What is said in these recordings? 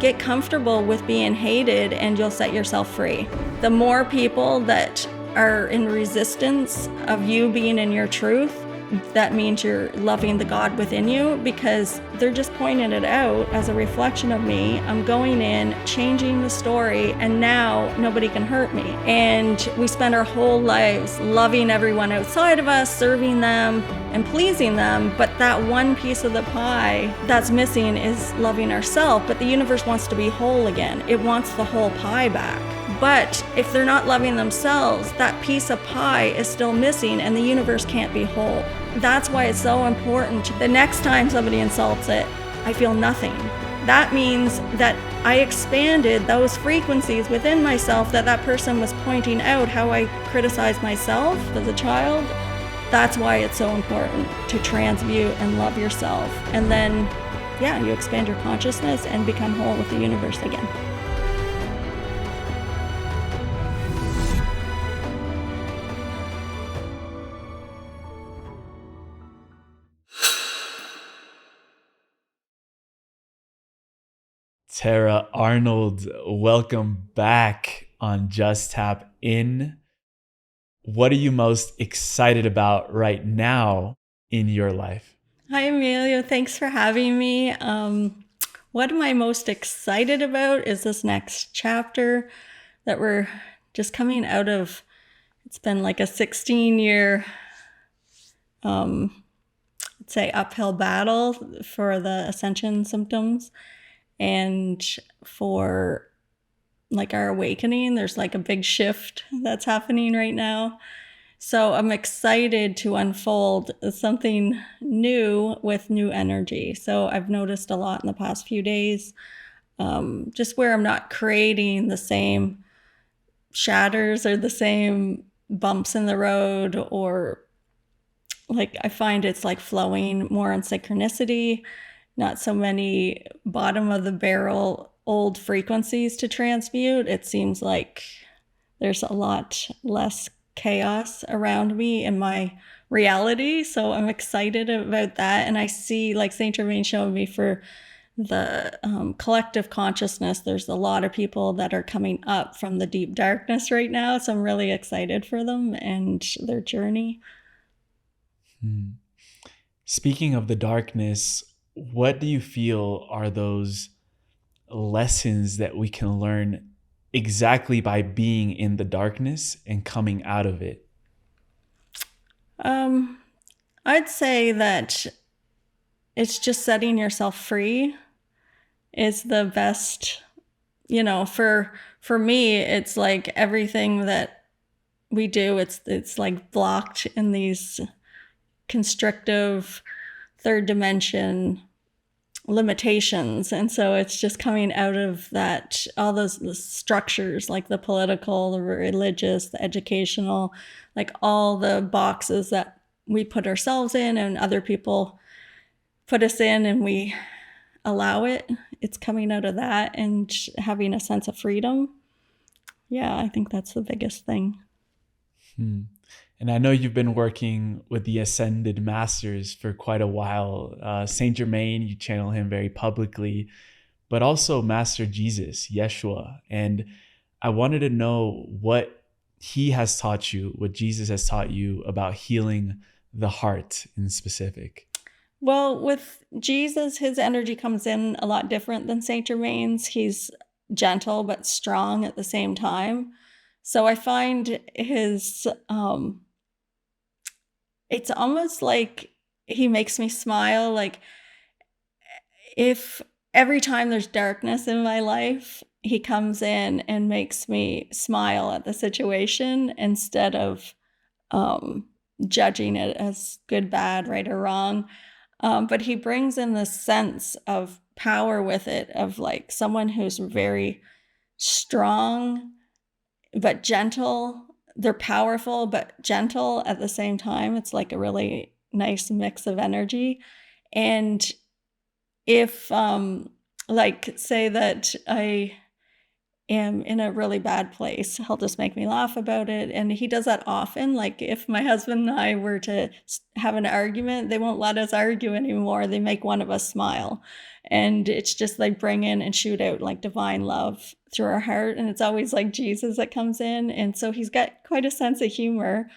get comfortable with being hated and you'll set yourself free. The more people that are in resistance of you being in your truth, that means you're loving the God within you, because they're just pointing it out as a reflection of me. I'm going in, changing the story, and now nobody can hurt me. And we spend our whole lives loving everyone outside of us, serving them and pleasing them, but that one piece of the pie that's missing is loving ourselves. But the universe wants to be whole again. It wants the whole pie back. But if they're not loving themselves, that piece of pie is still missing and the universe can't be whole. That's why it's so important. The next time somebody insults it, I feel nothing. That means that I expanded those frequencies within myself that person was pointing out how I criticized myself as a child. That's why it's so important to transmute and love yourself. And then, you expand your consciousness and become whole with the universe again. Tara Arnold, welcome back on Just Tap In. What are you most excited about right now in your life? Hi, Emilio. Thanks for having me. What am I most excited about is this next chapter that we're just coming out of. It's been like a 16-year, let's say, uphill battle for the Ascension symptoms. And for like our awakening, there's like a big shift that's happening right now. So I'm excited to unfold something new with new energy. So I've noticed a lot in the past few days, just where I'm not creating the same shatters or the same bumps in the road, or like I find it's like flowing more on synchronicity. Not so many bottom of the barrel old frequencies to transmute. It seems like there's a lot less chaos around me in my reality. So I'm excited about that. And I see, like Saint Germain showed me, for the collective consciousness, there's a lot of people that are coming up from the deep darkness right now. So I'm really excited for them and their journey. Speaking of the darkness, what do you feel are those lessons that we can learn exactly by being in the darkness and coming out of it? I'd say that it's just setting yourself free is the best, for me, it's like everything that we do, it's like blocked in these constrictive third dimension limitations. And so it's just coming out of that, all the structures, like the political, the religious, the educational, like all the boxes that we put ourselves in and other people put us in, and we allow it. It's coming out of that and having a sense of freedom. Yeah, I think that's the biggest thing. And I know you've been working with the Ascended Masters for quite a while. Saint Germain, you channel him very publicly, but also Master Jesus, Yeshua. And I wanted to know what he has taught you, what Jesus has taught you about healing the heart in specific. Well, with Jesus, his energy comes in a lot different than Saint Germain's. He's gentle but strong at the same time. So I find his, it's almost like he makes me smile. Like if every time there's darkness in my life, he comes in and makes me smile at the situation instead of judging it as good, bad, right or wrong. But he brings in this sense of power with it, of like someone who's very strong but gentle. They're powerful but gentle at the same time. It's like a really nice mix of energy. And if like say that am in a really bad place, he'll just make me laugh about it. And he does that often. Like if my husband and I were to have an argument, they won't let us argue anymore. They make one of us smile. And it's just like bring in and shoot out like divine love through our heart. And it's always like Jesus that comes in. And so he's got quite a sense of humor,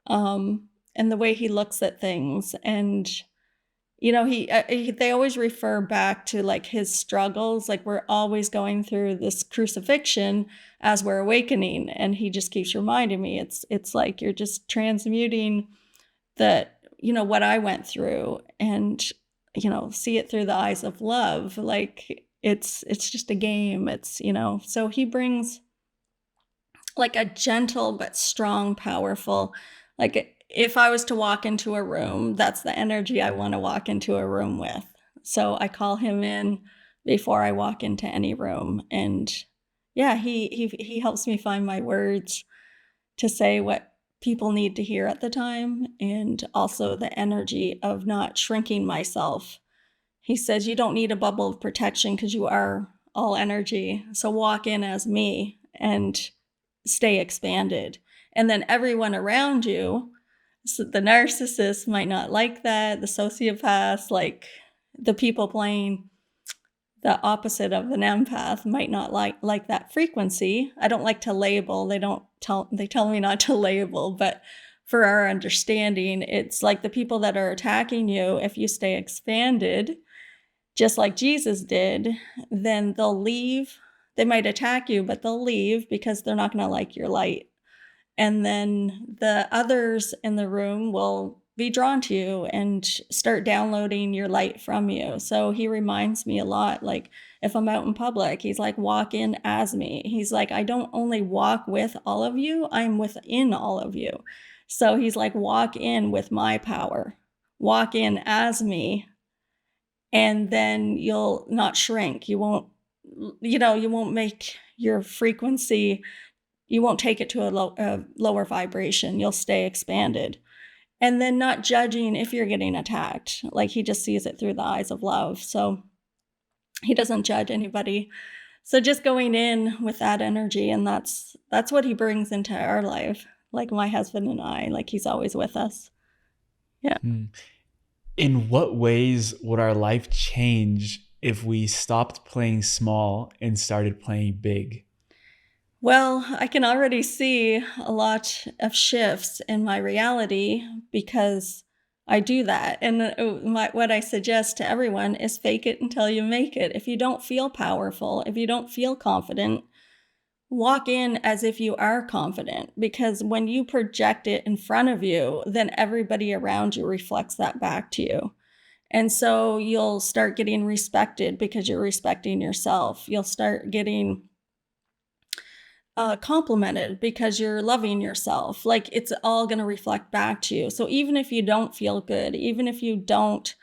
and the way he looks at things. And you know, they always refer back to like his struggles. Like we're always going through this crucifixion as we're awakening. And he just keeps reminding me, it's like you're just transmuting that, you know, what I went through, and, you know, see it through the eyes of love. Like it's just a game. It's, you know, so he brings like a gentle but strong, powerful, like if I was to walk into a room, that's the energy I want to walk into a room with. So I call him in before I walk into any room. And yeah, he helps me find my words to say what people need to hear at the time, and also the energy of not shrinking myself. He says, you don't need a bubble of protection because you are all energy. So walk in as me and stay expanded. And then everyone around you, so the narcissist might not like that, the sociopath, like the people playing the opposite of an empath might not like that frequency. I don't like to label. They tell me not to label, but for our understanding, it's like the people that are attacking you, if you stay expanded, just like Jesus did, then they'll leave. They might attack you, but they'll leave because they're not going to like your light. And then the others in the room will be drawn to you and start downloading your light from you. So he reminds me a lot, like if I'm out in public, he's like, walk in as me. He's like, I don't only walk with all of you, I'm within all of you. So he's like, walk in with my power, walk in as me, and then you'll not shrink. You won't, you know, you won't make your frequency, you won't take it to a lower vibration. You'll stay expanded. And then not judging if you're getting attacked. Like he just sees it through the eyes of love. So he doesn't judge anybody. So just going in with that energy, and that's what he brings into our life. Like my husband and I, like he's always with us. Yeah. In what ways would our life change if we stopped playing small and started playing big? Well, I can already see a lot of shifts in my reality because I do that. And what I suggest to everyone is fake it until you make it. If you don't feel powerful, if you don't feel confident, walk in as if you are confident, because when you project it in front of you, then everybody around you reflects that back to you. And so you'll start getting respected because you're respecting yourself. You'll start getting complimented because you're loving yourself. Like it's all going to reflect back to you. So even if you don't feel good, even if you don't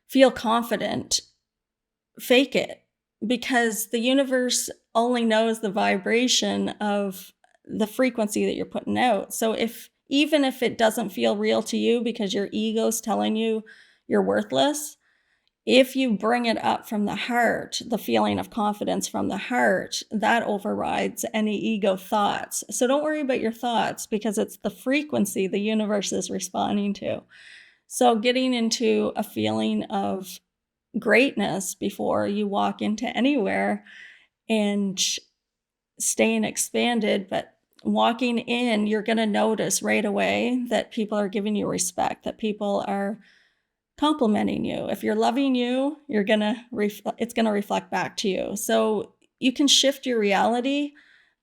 feel confident, fake it, because the universe only knows the vibration of the frequency that you're putting out. So even if it doesn't feel real to you because your ego's telling you you're worthless, if you bring it up from the heart, the feeling of confidence from the heart, that overrides any ego thoughts. So don't worry about your thoughts, because it's the frequency the universe is responding to. So getting into a feeling of greatness before you walk into anywhere, and staying expanded, but walking in, you're going to notice right away that people are giving you respect, that people are complimenting you. If you're loving you, it's going to reflect back to you. So you can shift your reality.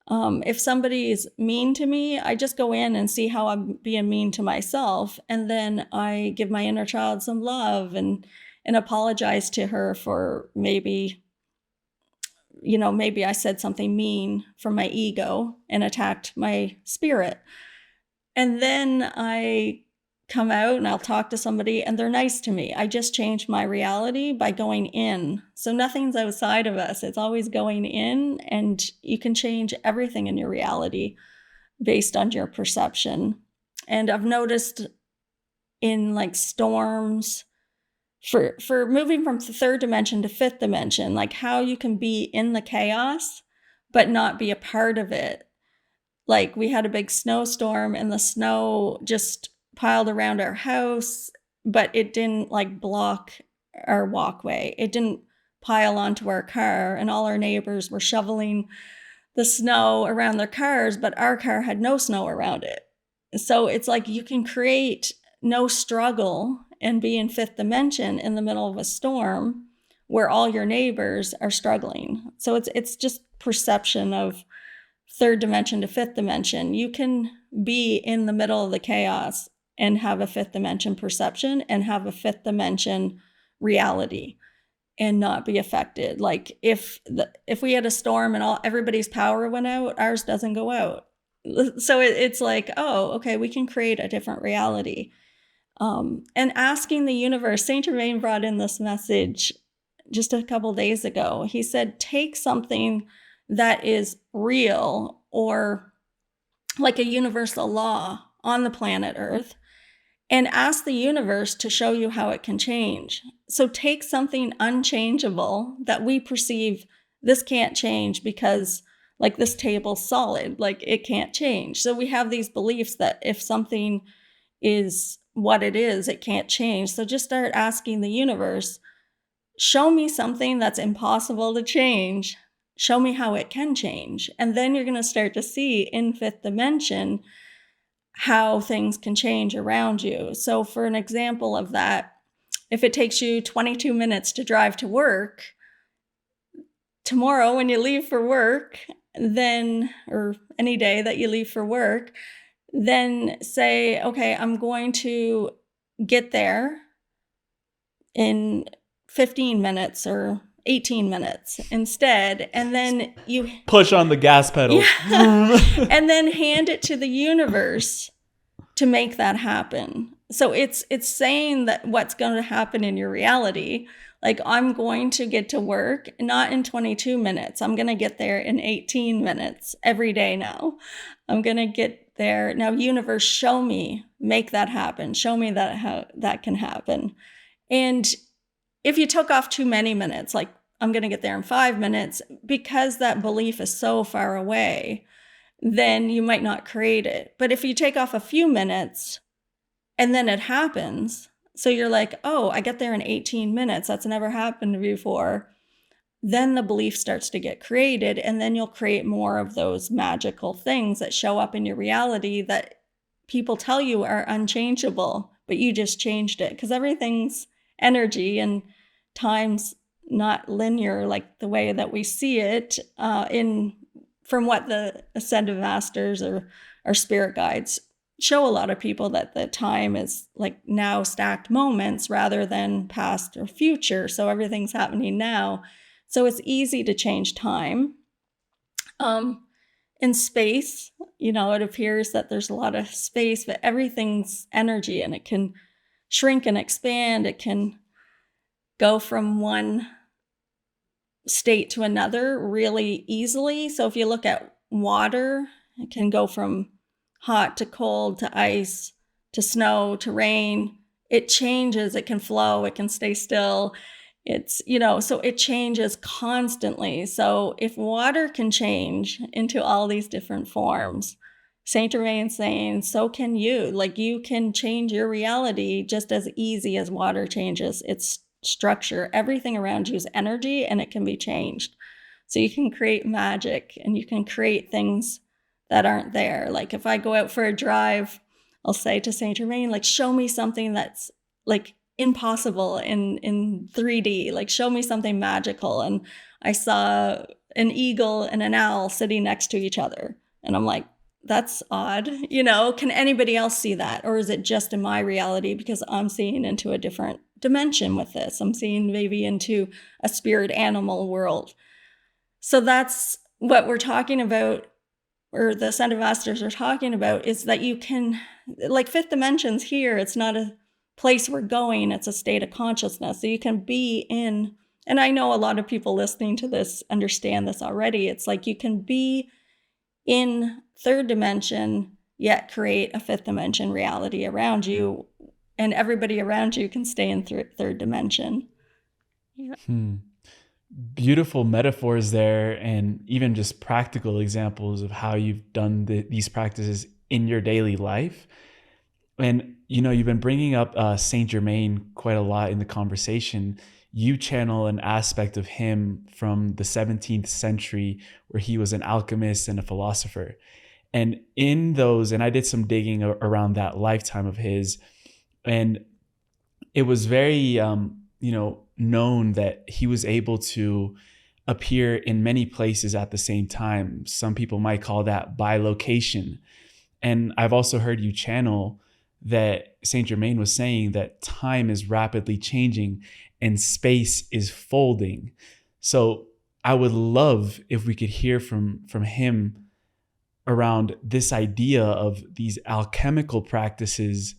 If somebody is mean to me, I just go in and see how I'm being mean to myself. And then I give my inner child some love and apologize to her for maybe I said something mean from my ego and attacked my spirit. And then I come out and I'll talk to somebody and they're nice to me. I just changed my reality by going in. So nothing's outside of us. It's always going in, and you can change everything in your reality based on your perception. And I've noticed in like storms, for moving from the third dimension to fifth dimension, like how you can be in the chaos, but not be a part of it. Like, we had a big snowstorm and the snow just piled around our house, but it didn't like block our walkway. It didn't pile onto our car, and all our neighbors were shoveling the snow around their cars, but our car had no snow around it. So it's like you can create no struggle and be in fifth dimension in the middle of a storm where all your neighbors are struggling. So it's just perception of third dimension to fifth dimension. You can be in the middle of the chaos and have a fifth dimension perception and have a fifth dimension reality and not be affected. Like, if we had a storm and everybody's power went out, ours doesn't go out. So it's like, oh, okay, we can create a different reality. And asking the universe, Saint Germain brought in this message just a couple days ago. He said, take something that is real or like a universal law on the planet Earth and ask the universe to show you how it can change. So take something unchangeable that we perceive this can't change because, like, this table's solid, like it can't change. So we have these beliefs that if something is what it is, it can't change. So just start asking the universe, show me something that's impossible to change. Show me how it can change. And then you're going to start to see in fifth dimension how things can change around you. So for an example of that, if it takes you 22 minutes to drive to work, tomorrow when you leave for work, then, or any day that you leave for work, then say, okay, I'm going to get there in 15 minutes or 18 minutes instead. And then you push on the gas pedal. Yeah. And then hand it to the universe to make that happen. So it's saying that what's going to happen in your reality. Like, I'm going to get to work, not in 22 minutes. I'm going to get there in 18 minutes every day now. I'm going to get there. Now, universe, show me, make that happen. Show me that how that can happen. And if you took off too many minutes, like, I'm going to get there in 5 minutes, because that belief is so far away, then you might not create it. But if you take off a few minutes and then it happens, so you're like, oh, I get there in 18 minutes. That's never happened before. Then the belief starts to get created, and then you'll create more of those magical things that show up in your reality that people tell you are unchangeable, but you just changed it, because everything's energy and time's not linear like the way that we see it from what the ascended masters or our spirit guides show a lot of people, that the time is like now stacked moments rather than past or future. So everything's happening now. So it's easy to change time. In space, it appears that there's a lot of space, but everything's energy, and it can shrink and expand. It can go from one state to another really easily. So if you look at water, it can go from hot to cold to ice to snow to rain. It changes. It can flow. It can stay still. It's, so it changes constantly. So if water can change into all these different forms, Saint Germain saying, so can you. Like, you can change your reality just as easy as water changes its structure. Everything around you is energy, and it can be changed. So you can create magic, and you can create things that aren't there. Like, if I go out for a drive, I'll say to Saint Germain, like, show me something that's like impossible in 3D. Like, show me something magical. And I saw an eagle and an owl sitting next to each other, and I'm like, that's odd. Can anybody else see that? Or is it just in my reality because I'm seeing into a different dimension with this? I'm seeing maybe into a spirit animal world. So that's what we're talking about, or the Ascended Masters are talking about, is that you can, like, fifth dimension's here. It's not a place we're going. It's a state of consciousness. So you can be in, and I know a lot of people listening to this understand this already. It's like you can be in third dimension, yet create a fifth dimension reality around you, and everybody around you can stay in third dimension. Yeah. beautiful metaphors there, and even just practical examples of how you've done these practices in your daily life. And, you've been bringing up Saint Germain quite a lot in the conversation. You channel an aspect of him from the 17th century where he was an alchemist and a philosopher. And in those, and I did some digging around that lifetime of his, and it was very, known that he was able to appear in many places at the same time. Some people might call that bilocation. And I've also heard you channel that Saint Germain was saying that time is rapidly changing and space is folding. So I would love if we could hear from him around this idea of these alchemical practices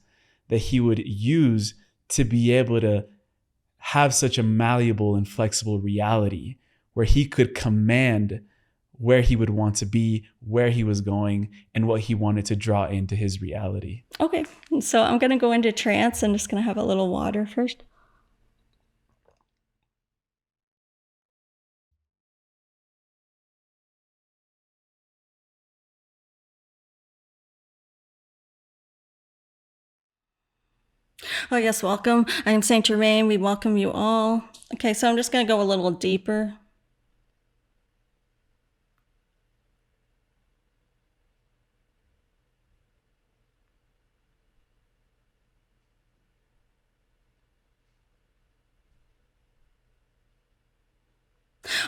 that he would use to be able to have such a malleable and flexible reality where he could command where he would want to be, where he was going, and what he wanted to draw into his reality. Okay, so I'm going to go into trance. I'm just going to have a little water first. Oh, yes, welcome. I am Saint Germain. We welcome you all. Okay, so I'm just going to go a little deeper.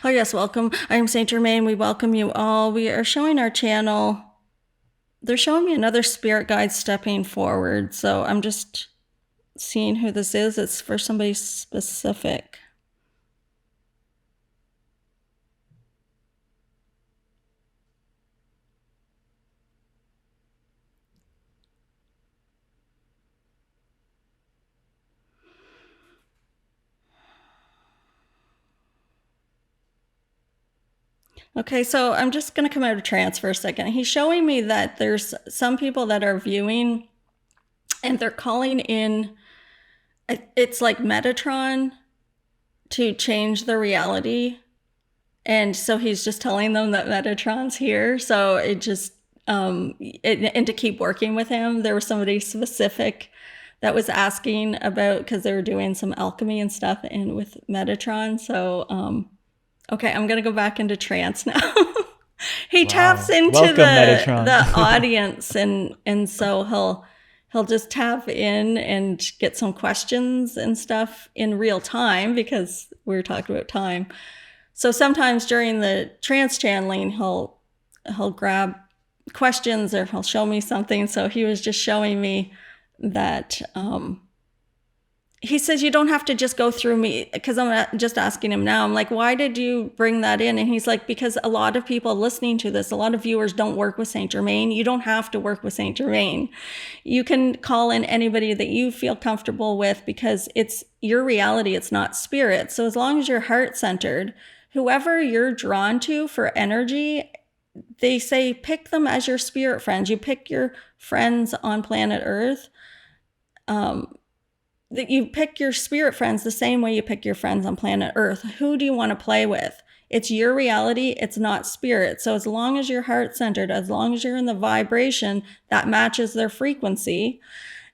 Oh, yes, welcome. I am Saint Germain. We welcome you all. We are showing our channel. They're showing me another spirit guide stepping forward. So I'm just seeing who this is. It's for somebody specific. Okay, so I'm just going to come out of trance for a second. He's showing me that there's some people that are viewing and they're calling in, it's like Metatron to change the reality. And so he's just telling them that Metatron's here. So it just, and to keep working with him. There was somebody specific that was asking about, because they were doing some alchemy and stuff and with Metatron. So, okay, I'm going to go back into trance now. He taps into the audience, and so he'll just tap in and get some questions and stuff in real time, because we were talking about time. So sometimes during the trance channeling, he'll grab questions or he'll show me something. So he was just showing me that he says, you don't have to just go through me, because I'm just asking him now. I'm like, why did you bring that in? And he's like, because a lot of people listening to this, a lot of viewers don't work with Saint Germain. You don't have to work with Saint Germain. You can call in anybody that you feel comfortable with, because it's your reality. It's not spirit. So as long as you're heart centered, whoever you're drawn to for energy, they say pick them as your spirit friends. You pick your friends on planet Earth. That you pick your spirit friends the same way you pick your friends on planet Earth. Who do you want to play with? It's your reality. It's not spirit. So as long as you're heart centered, as long as you're in the vibration that matches their frequency,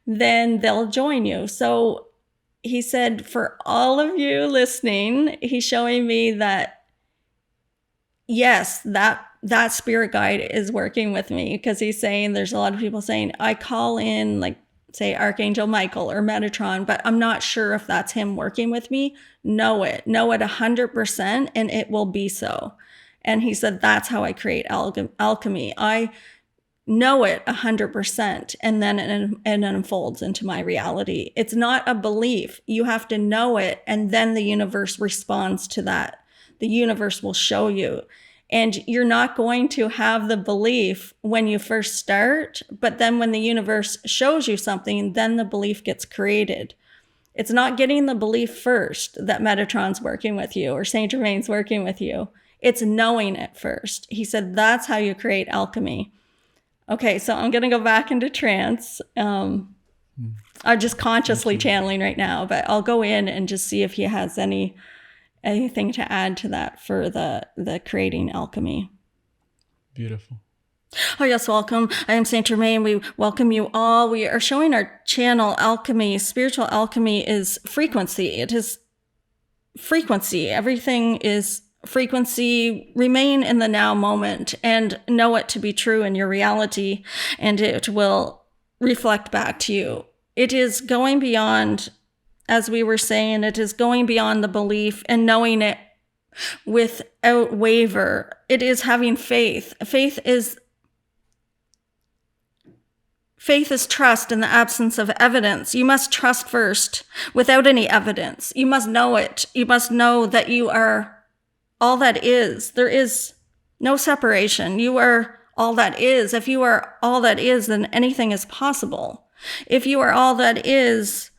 then they'll join you. So he said, for all of you listening, he's showing me that, yes, that spirit guide is working with me, because he's saying there's a lot of people saying, I call in, like, say Archangel Michael or Metatron, but I'm not sure if that's him working with me. Know it 100%, and it will be so. And he said, that's how I create alchemy. I know it 100%, and then it unfolds into my reality. It's not a belief. You have to know it, and then the universe responds to that. The universe will show you. And you're not going to have the belief when you first start, but then when the universe shows you something, then the belief gets created. It's not getting the belief first that Metatron's working with you or Saint Germain's working with you. It's knowing it first. He said, that's how you create alchemy. Okay, so I'm going to go back into trance. I'm just consciously channeling right now, but I'll go in and just see if he has any anything to add to that for the creating alchemy. Beautiful. Oh, yes, welcome. I am Saint Germain. We welcome you all. We are showing our channel, Alchemy. Spiritual alchemy is frequency. It is frequency. Everything is frequency. Remain in the now moment and know it to be true in your reality, and it will reflect back to you. It is going beyond, as we were saying, it is going beyond the belief and knowing it without waver. It is having faith. Faith is trust in the absence of evidence. You must trust first without any evidence. You must know it. You must know that you are all that is. There is no separation. You are all that is. If you are all that is, then anything is possible. If you are all that is,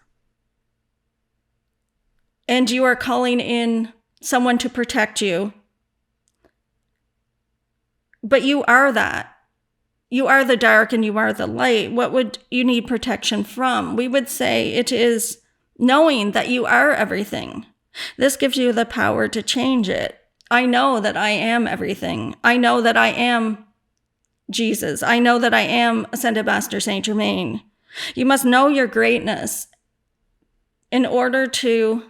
and you are calling in someone to protect you, but you are that. You are the dark and you are the light. What would you need protection from? We would say it is knowing that you are everything. This gives you the power to change it. I know that I am everything. I know that I am Jesus. I know that I am Ascended Master Saint Germain. You must know your greatness in order to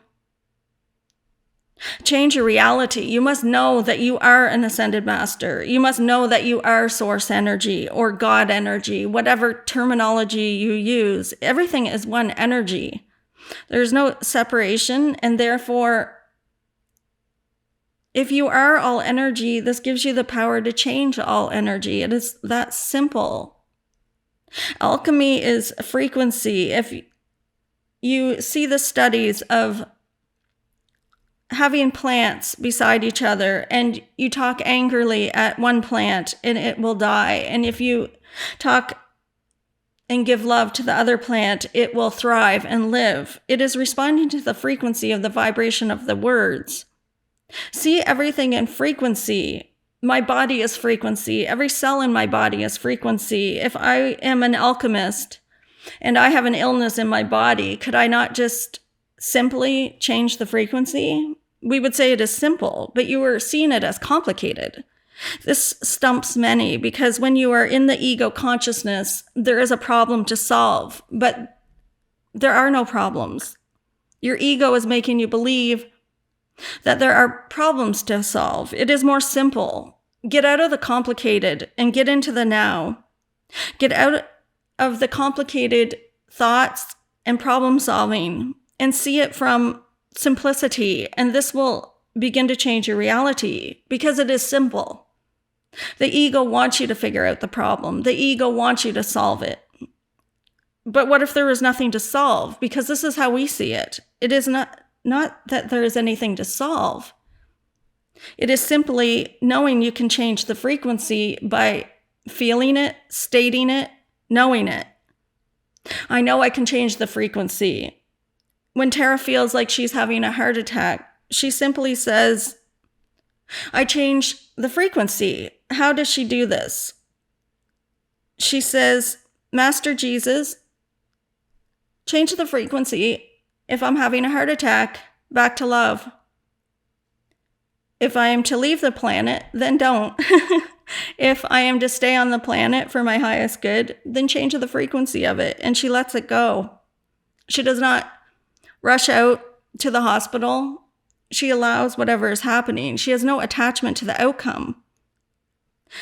change your reality. You must know that you are an ascended master. You must know that you are source energy or God energy, whatever terminology you use. Everything is one energy. There's no separation, and therefore, if you are all energy, this gives you the power to change all energy. It is that simple. Alchemy is frequency. If you see the studies of having plants beside each other and you talk angrily at one plant and it will die, and if you talk and give love to the other plant, it will thrive and live. It is responding to the frequency of the vibration of the words. See everything in frequency. My body is frequency. Every cell in my body is frequency. If I am an alchemist and I have an illness in my body, could I not just simply change the frequency? We would say it is simple, but you are seeing it as complicated. This stumps many because when you are in the ego consciousness, there is a problem to solve, but there are no problems. Your ego is making you believe that there are problems to solve. It is more simple. Get out of the complicated and get into the now. Get out of the complicated thoughts and problem solving and see it from simplicity, and this will begin to change your reality because it is simple. The ego wants you to figure out the problem. The ego wants you to solve it. But what if there is nothing to solve? Because this is how we see it. It is not that there is anything to solve. It is simply knowing you can change the frequency by feeling it, stating it, knowing it. I know I can change the frequency. When Tara feels like she's having a heart attack, she simply says, I change the frequency. How does she do this? She says, Master Jesus, change the frequency. If I'm having a heart attack, back to love. If I am to leave the planet, then don't. If I am to stay on the planet for my highest good, then change the frequency of it. And she lets it go. She does not rush out to the hospital. She allows whatever is happening. She has no attachment to the outcome.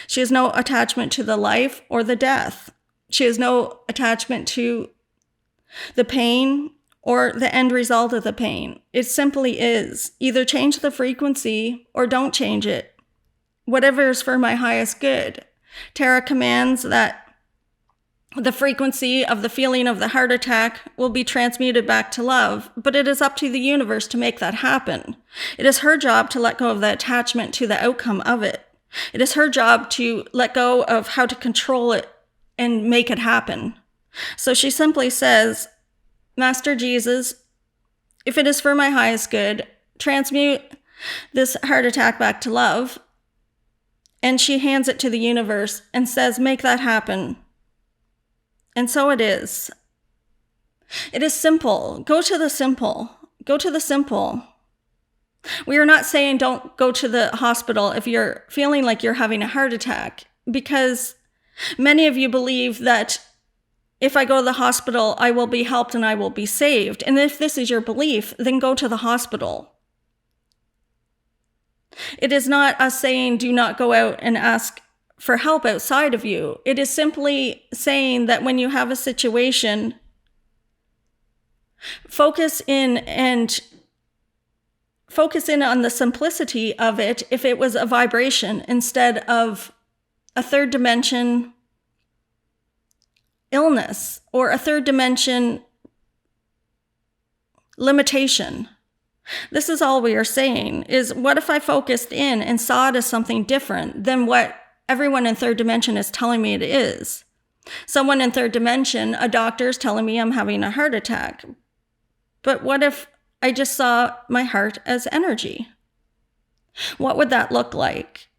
She has no attachment to the life or the death. She has no attachment to the pain or the end result of the pain. It simply is. Either change the frequency or don't change it. Whatever is for my highest good. Tara commands that the frequency of the feeling of the heart attack will be transmuted back to love, but it is up to the universe to make that happen. It is her job to let go of the attachment to the outcome of it. It is her job to let go of how to control it and make it happen. So she simply says, Master Jesus, if it is for my highest good, transmute this heart attack back to love. And she hands it to the universe and says, make that happen. And so it is. It is simple. Go to the simple. Go to the simple. We are not saying don't go to the hospital if you're feeling like you're having a heart attack, because many of you believe that if I go to the hospital, I will be helped and I will be saved. And if this is your belief, then go to the hospital. It is not us saying do not go out and ask for help outside of you. It is simply saying that when you have a situation, focus in on the simplicity of it if it was a vibration instead of a third dimension illness or a third dimension limitation. This is all we are saying is, what if I focused in and saw it as something different than what everyone in third dimension is telling me it is? Someone in third dimension, a doctor, is telling me I'm having a heart attack. But what if I just saw my heart as energy? What would that look like?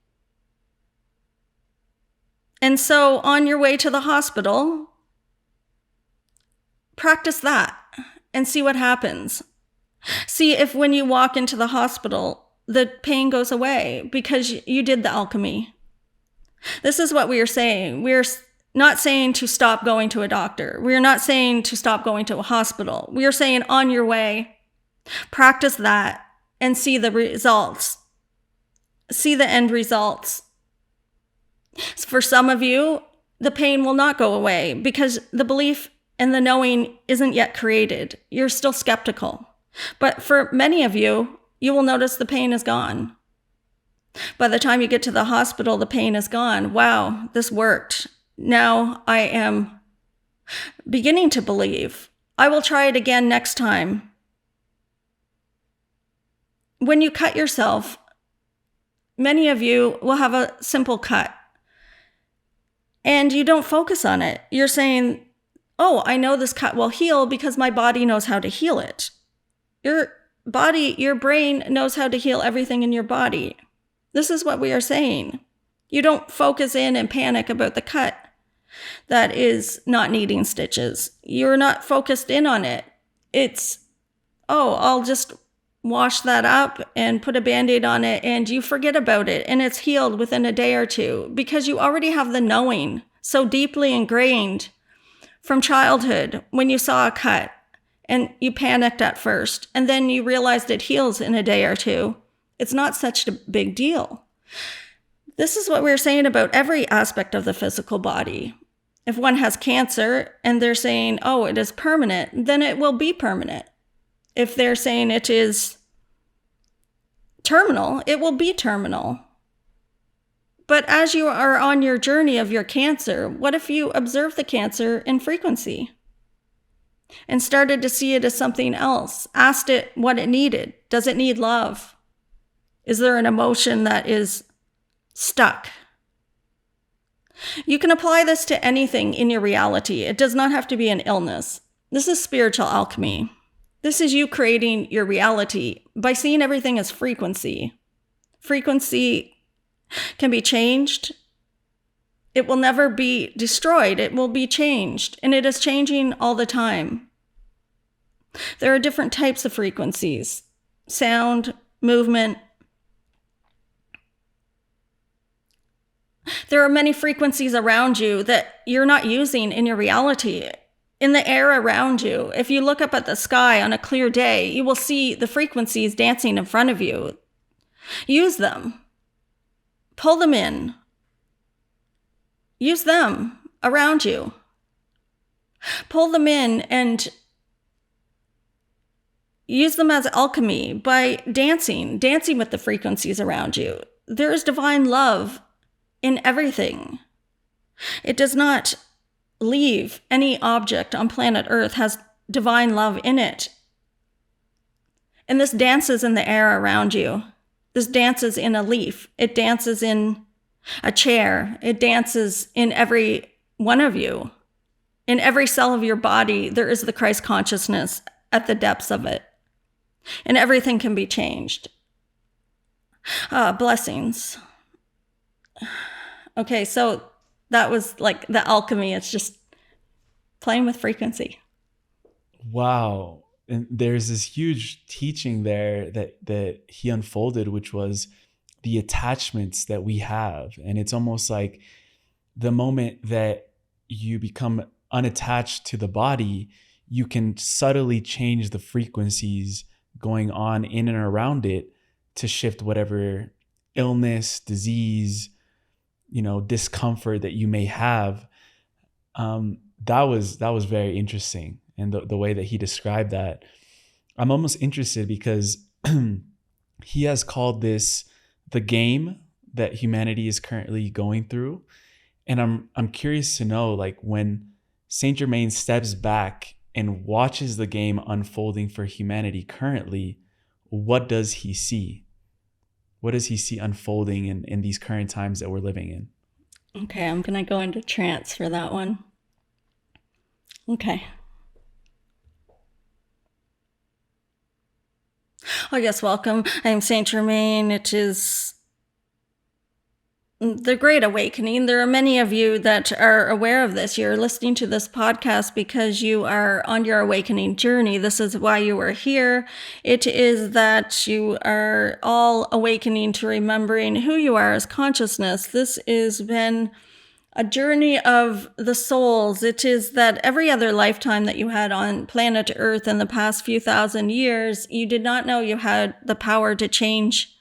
And so on your way to the hospital, practice that and see what happens. See if when you walk into the hospital, the pain goes away because you did the alchemy. This is what we are saying. We are not saying to stop going to a doctor. We are not saying to stop going to a hospital. We are saying on your way, practice that and see the results. See the end results. For some of you, the pain will not go away because the belief and the knowing isn't yet created. You're still skeptical. But for many of you, you will notice the pain is gone. By the time you get to the hospital, the pain is gone. Wow, this worked. Now I am beginning to believe. I will try it again next time. When you cut yourself, many of you will have a simple cut. And you don't focus on it. You're saying, oh, I know this cut will heal because my body knows how to heal it. Your body, your brain knows how to heal everything in your body. This is what we are saying. You don't focus in and panic about the cut that is not needing stitches. You're not focused in on it. It's, oh, I'll just wash that up and put a Band-Aid on it, and you forget about it, and it's healed within a day or two because you already have the knowing so deeply ingrained from childhood when you saw a cut and you panicked at first, and then you realized it heals in a day or two. It's not such a big deal. This is what we're saying about every aspect of the physical body. If one has cancer and they're saying, oh, it is permanent, then it will be permanent. If they're saying it is terminal, it will be terminal. But as you are on your journey of your cancer, what if you observe the cancer in frequency and started to see it as something else, asked it what it needed? Does it need love? Is there an emotion that is stuck? You can apply this to anything in your reality. It does not have to be an illness. This is spiritual alchemy. This is you creating your reality by seeing everything as frequency. Frequency can be changed. It will never be destroyed. It will be changed, and it is changing all the time. There are different types of frequencies: sound, movement. There are many frequencies around you that you're not using in your reality. In the air around you, if you look up at the sky on a clear day, you will see the frequencies dancing in front of you. Use them. Pull them in. Use them around you. Pull them in and use them as alchemy by dancing with the frequencies around you. There is divine love in everything. It does not leave any object on planet Earth has divine love in it. And this dances in the air around you. This dances in a leaf. It dances in a chair. It dances in every one of you. In every cell of your body, there is the Christ consciousness at the depths of it. And everything can be changed. Blessings. Okay, so that was like the alchemy. It's just playing with frequency. Wow. And there's this huge teaching there that he unfolded, which was the attachments that we have. And it's almost like the moment that you become unattached to the body, you can subtly change the frequencies going on in and around it to shift whatever illness, disease, discomfort that you may have. That was very interesting. And the way that he described that, I'm almost interested because he has called this the game that humanity is currently going through. And I'm curious to know, like, when Saint Germain steps back and watches the game unfolding for humanity currently, what does he see? What does he see unfolding in these current times that we're living in? Okay, I'm going to go into trance for that one. Okay. Oh, yes, welcome. I'm Saint Germain. It is the Great Awakening. There are many of you that are aware of this. You're listening to this podcast because you are on your awakening journey. This is why you are here. It is that you are all awakening to remembering who you are as consciousness. This has been a journey of the souls. It is that every other lifetime that you had on planet Earth in the past few thousand years, you did not know you had the power to change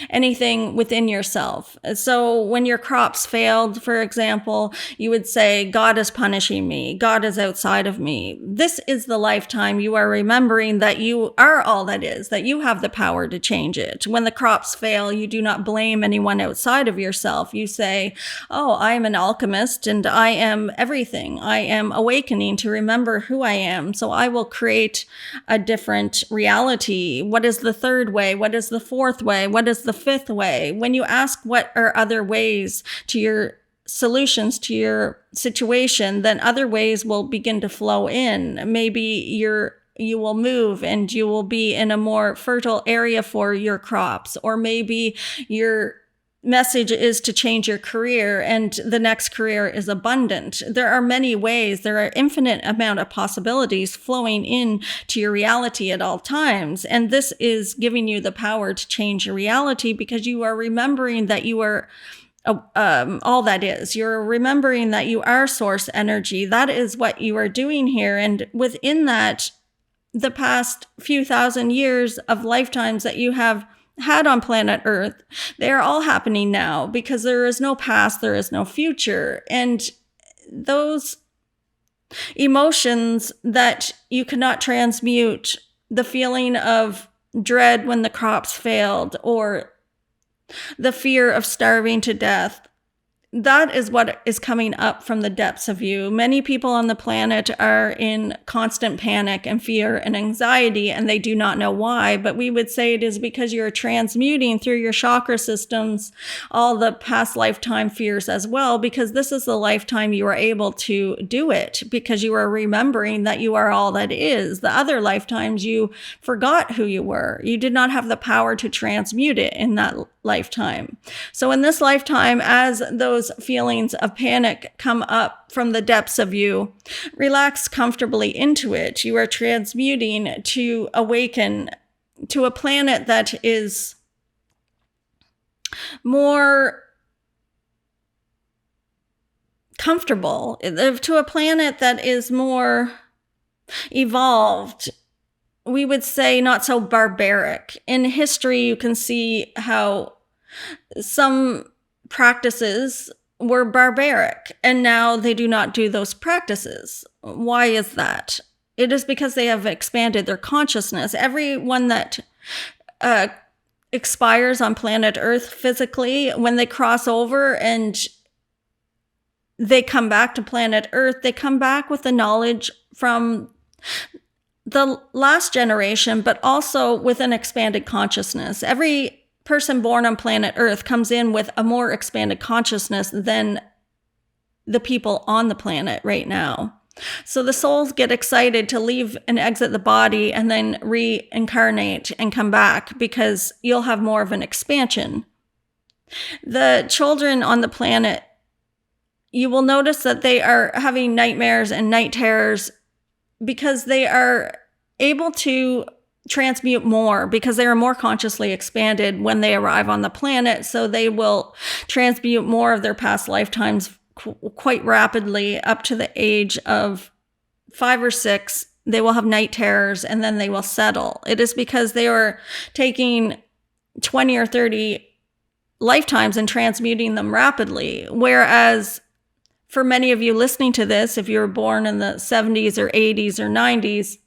anything within yourself. So when your crops failed, for example, you would say, God is punishing me. God is outside of me. This is the lifetime you are remembering that you are all that is, that you have the power to change it. When the crops fail, you do not blame anyone outside of yourself. You say, oh, I am an alchemist and I am everything. I am awakening to remember who I am. So I will create a different reality. What is the third way? What is the fourth way? What is the fifth way? When you ask what are other ways to your solutions to your situation, then other ways will begin to flow in. Maybe you will move and you will be in a more fertile area for your crops, or maybe your message is to change your career and the next career is abundant. There are many ways. There are infinite amount of possibilities flowing in to your reality at all times. And this is giving you the power to change your reality because you are remembering that you are all that is. You're remembering that you are source energy. That is what you are doing here. And within that, the past few thousand years of lifetimes that you have had on planet Earth, they are all happening now because there is no past, there is no future. And those emotions that you cannot transmute, the feeling of dread when the crops failed, or the fear of starving to death, that is what is coming up from the depths of you. Many people on the planet are in constant panic and fear and anxiety, and they do not know why. But we would say it is because you're transmuting through your chakra systems all the past lifetime fears as well, because this is the lifetime you are able to do it, because you are remembering that you are all that is. The other lifetimes you forgot who you were. You did not have the power to transmute it in that lifetime. So in this lifetime, as those feelings of panic come up from the depths of you, relax comfortably into it. You are transmuting to awaken to a planet that is more comfortable, to a planet that is more evolved. We would say not so barbaric. In history, you can see how some practices were barbaric, and now they do not do those practices. Why is that? It is because they have expanded their consciousness. Everyone that expires on planet Earth physically, when they cross over and they come back to planet Earth, they come back with the knowledge from the last generation, but also with an expanded consciousness. Every person born on planet Earth comes in with a more expanded consciousness than the people on the planet right now. So the souls get excited to leave and exit the body and then reincarnate and come back because you'll have more of an expansion. The children on the planet, you will notice that they are having nightmares and night terrors because they are able to transmute more because they are more consciously expanded when they arrive on the planet. So they will transmute more of their past lifetimes quite rapidly up to the age of 5 or 6. They will have night terrors and then they will settle. It is because they are taking 20 or 30 lifetimes and transmuting them rapidly. Whereas for many of you listening to this, if you were born in the 70s or 80s or 90s,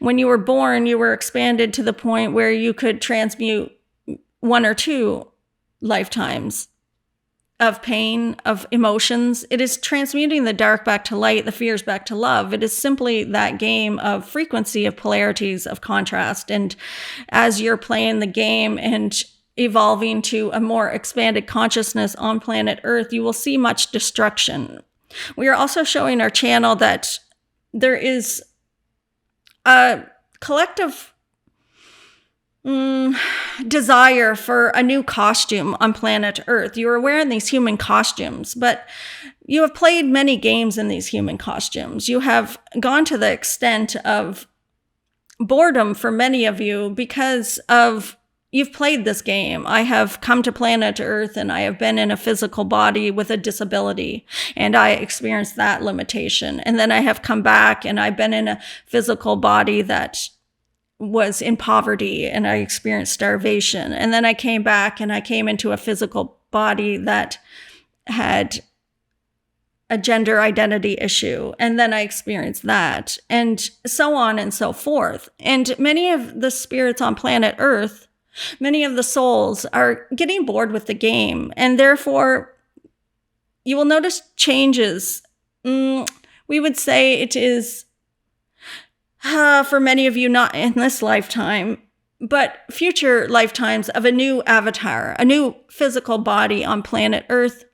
when you were born, you were expanded to the point where you could transmute 1 or 2 lifetimes of pain, of emotions. It is transmuting the dark back to light, the fears back to love. It is simply that game of frequency, of polarities, of contrast. And as you're playing the game and evolving to a more expanded consciousness on planet Earth, you will see much destruction. We are also showing our channel that there is a collective desire for a new costume on planet Earth. You are wearing these human costumes, but you have played many games in these human costumes. You have gone to the extent of boredom for many of you because of you've played this game. I have come to planet Earth and I have been in a physical body with a disability and I experienced that limitation. And then I have come back and I've been in a physical body that was in poverty and I experienced starvation. And then I came back and I came into a physical body that had a gender identity issue. And then I experienced that and so on and so forth. And many of the spirits on planet Earth, many of the souls are getting bored with the game. And therefore you will notice changes. We would say it is for many of you, not in this lifetime, but future lifetimes of a new avatar, a new physical body on planet Earth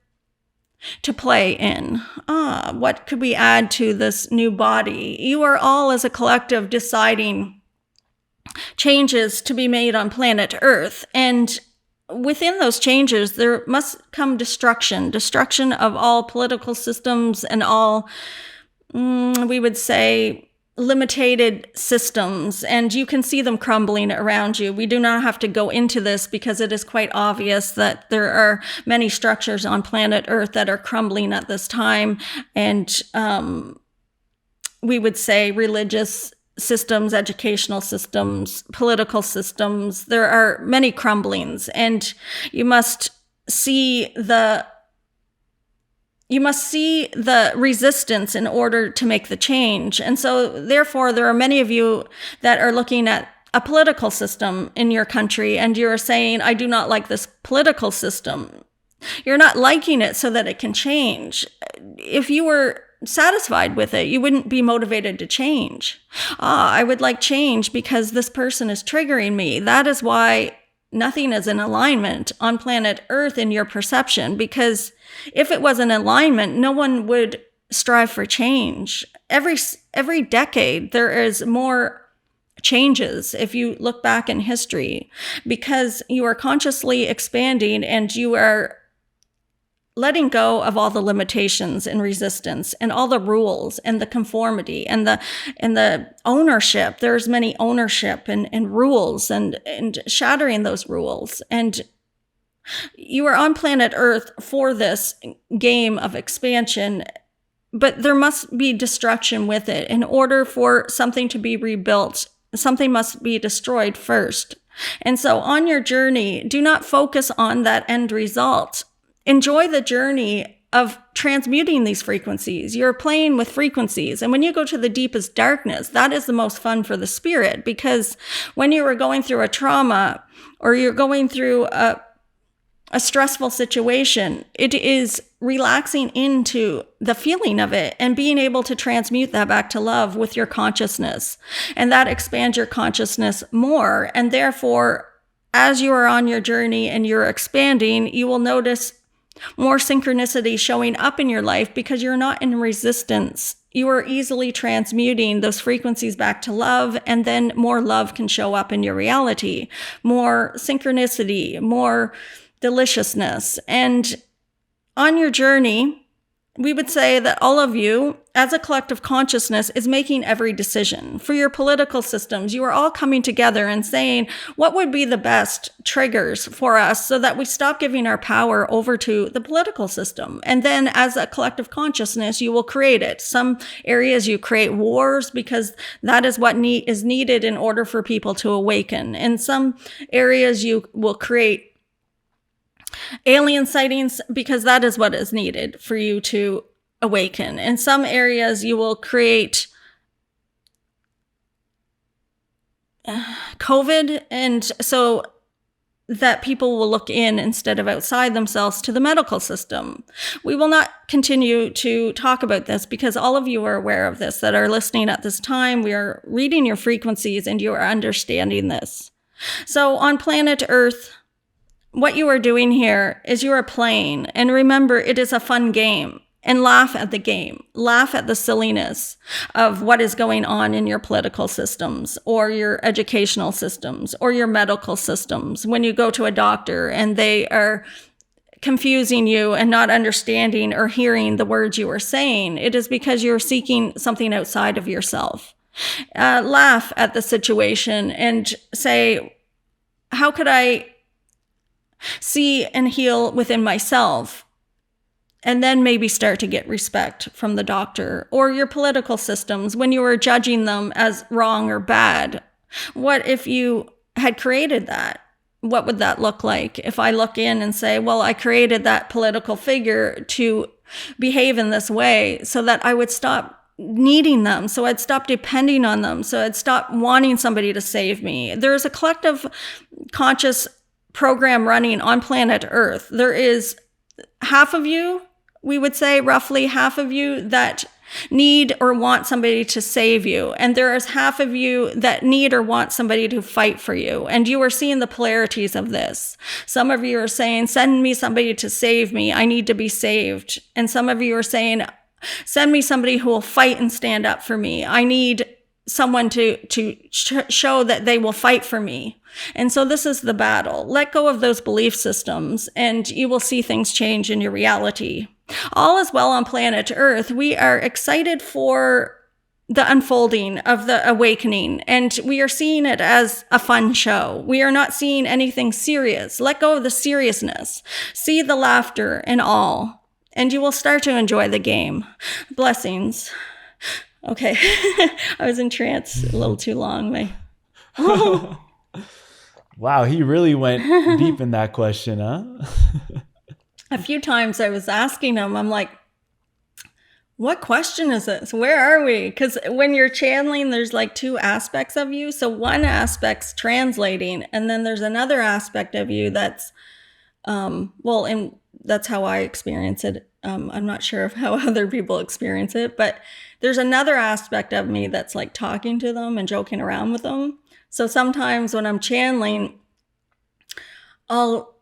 to play in. What could we add to this new body? You are all as a collective deciding changes to be made on planet Earth. And within those changes, there must come destruction of all political systems and all, we would say, limited systems, and you can see them crumbling around you. We do not have to go into this because it is quite obvious that there are many structures on planet Earth that are crumbling at this time. And we would say religious systems, educational systems, political systems. There are many crumblings, and you must see the resistance in order to make the change. And so therefore, there are many of you that are looking at a political system in your country and you're saying, I do not like this political system. You're not liking it so that it can change. If you were satisfied with it, you wouldn't be motivated to change. I would like change because this person is triggering me. That is why nothing is in alignment on planet Earth in your perception, because if it was in alignment, no one would strive for change. Every decade, there is more changes if you look back in history, because you are consciously expanding and you are letting go of all the limitations and resistance and all the rules and the conformity and the ownership. There's many ownership and rules and shattering those rules. And you are on planet Earth for this game of expansion, but there must be destruction with it. In order for something to be rebuilt, something must be destroyed first. And so on your journey, do not focus on that end result. Enjoy the journey of transmuting these frequencies. You're playing with frequencies. And when you go to the deepest darkness, that is the most fun for the spirit, because when you are going through a trauma or you're going through a stressful situation, it is relaxing into the feeling of it and being able to transmute that back to love with your consciousness. And that expands your consciousness more. And therefore, as you are on your journey and you're expanding, you will notice more synchronicity showing up in your life because you're not in resistance. You are easily transmuting those frequencies back to love, and then more love can show up in your reality. More synchronicity, more deliciousness. And on your journey, we would say that all of you, as a collective consciousness, is making every decision. For your political systems, you are all coming together and saying, what would be the best triggers for us so that we stop giving our power over to the political system? And then as a collective consciousness, you will create it. Some areas you create wars because that is what is needed in order for people to awaken. In some areas you will create alien sightings because that is what is needed for you to awaken. In some areas, you will create COVID, and so that people will look in instead of outside themselves to the medical system. We will not continue to talk about this because all of you are aware of this that are listening at this time. We are reading your frequencies and you are understanding this. So on planet Earth, what you are doing here is you are playing, and remember, it is a fun game, and laugh at the game. Laugh at the silliness of what is going on in your political systems or your educational systems or your medical systems. When you go to a doctor and they are confusing you and not understanding or hearing the words you are saying, it is because you're seeking something outside of yourself. Laugh at the situation and say, how could I see and heal within myself? And then maybe start to get respect from the doctor or your political systems when you were judging them as wrong or bad. What if you had created that? What would that look like? If I look in and say, well, I created that political figure to behave in this way so that I would stop needing them. So I'd stop depending on them. So I'd stop wanting somebody to save me. There's a collective conscious program running on planet Earth. There is half of you, we would say roughly half of you that need or want somebody to save you. And there is half of you that need or want somebody to fight for you. And you are seeing the polarities of this. Some of you are saying, send me somebody to save me. I need to be saved. And some of you are saying, send me somebody who will fight and stand up for me. I need someone to show that they will fight for me. And so this is the battle. Let go of those belief systems and you will see things change in your reality. All is well on planet Earth. We are excited for the unfolding of the awakening, and we are seeing it as a fun show. We are not seeing anything serious. Let go of the seriousness. See the laughter in all, and you will start to enjoy the game. Blessings. Okay. I was in trance a little too long. Wow, he really went deep in that question, huh? A few times I was asking him, I'm like, what question is this? Where are we? Because when you're channeling, there's like two aspects of you. So one aspect's translating, and then there's another aspect of you that's, and that's how I experience it. I'm not sure of how other people experience it, but there's another aspect of me that's like talking to them and joking around with them. So sometimes when I'm channeling, I'll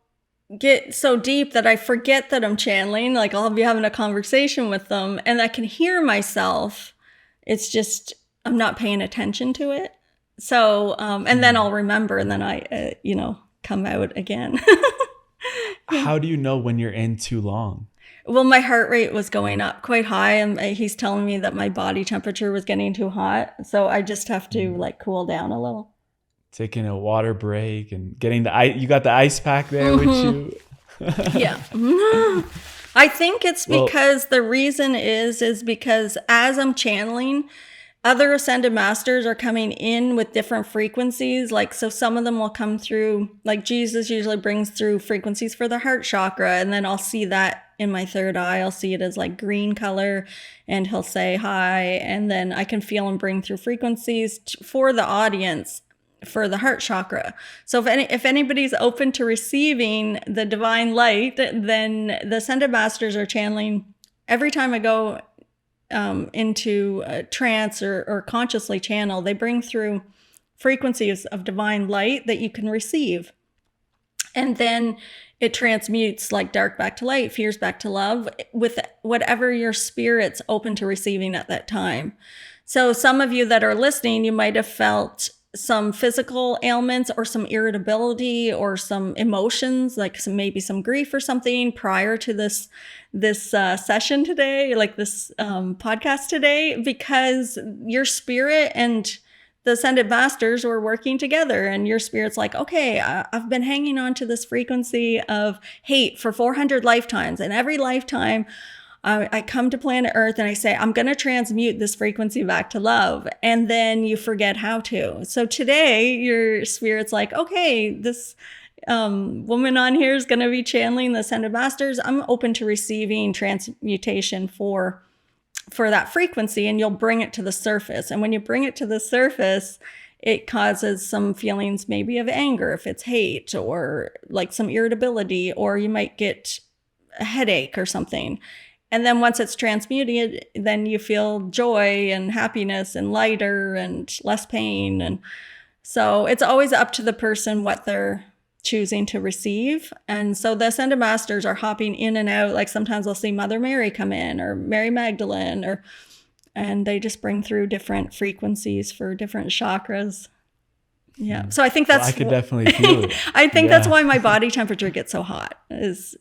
get so deep that I forget that I'm channeling. Like I'll be having a conversation with them and I can hear myself. It's just, I'm not paying attention to it. So, and then I'll remember and then I, come out again. How do you know when you're in too long? Well, my heart rate was going up quite high and he's telling me that my body temperature was getting too hot. So I just have to like cool down a little. Taking a water break and getting you got the ice pack there with you. Yeah. I think it's because the reason is because as I'm channeling, other ascended masters are coming in with different frequencies. Like, so some of them will come through, like Jesus usually brings through frequencies for the heart chakra. And then I'll see that in my third eye. I'll see it as like green color and he'll say hi. And then I can feel him bring through frequencies for the audience for the heart chakra. So if anybody's open to receiving the divine light, then the ascended masters are channeling. Every time I go into a trance or consciously channel, they bring through frequencies of divine light that you can receive. And then it transmutes like dark back to light, fears back to love, with whatever your spirit's open to receiving at that time. So some of you that are listening, you might have felt some physical ailments or some irritability or some emotions, like maybe some grief or something prior to this session today, like this podcast today, because your spirit and the ascended masters were working together, and your spirit's like, okay, I've been hanging on to this frequency of hate for 400 lifetimes, and every lifetime I come to planet Earth and I say, I'm going to transmute this frequency back to love. And then you forget how to. So today your spirit's like, okay, this woman on here is going to be channeling the Ascended Masters. I'm open to receiving transmutation for that frequency, and you'll bring it to the surface. And when you bring it to the surface, it causes some feelings maybe of anger if it's hate, or like some irritability, or you might get a headache or something. And then once it's transmuted, then you feel joy and happiness and lighter and less pain. And so it's always up to the person what they're choosing to receive. And so the Ascended Masters are hopping in and out. Like sometimes I'll see Mother Mary come in, or Mary Magdalene, and they just bring through different frequencies for different chakras. Yeah. So I think that's, I could definitely feel it. I think that's why my body temperature gets so hot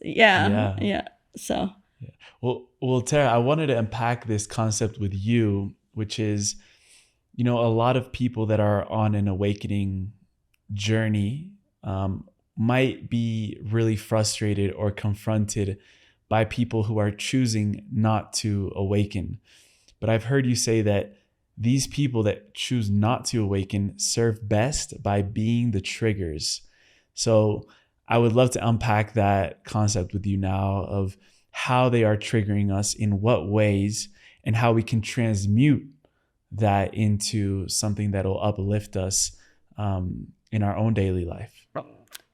yeah. So. Well, Tara, I wanted to unpack this concept with you, which is, a lot of people that are on an awakening journey might be really frustrated or confronted by people who are choosing not to awaken. But I've heard you say that these people that choose not to awaken serve best by being the triggers. So I would love to unpack that concept with you now of how they are triggering us, in what ways, and how we can transmute that into something that will uplift us in our own daily life.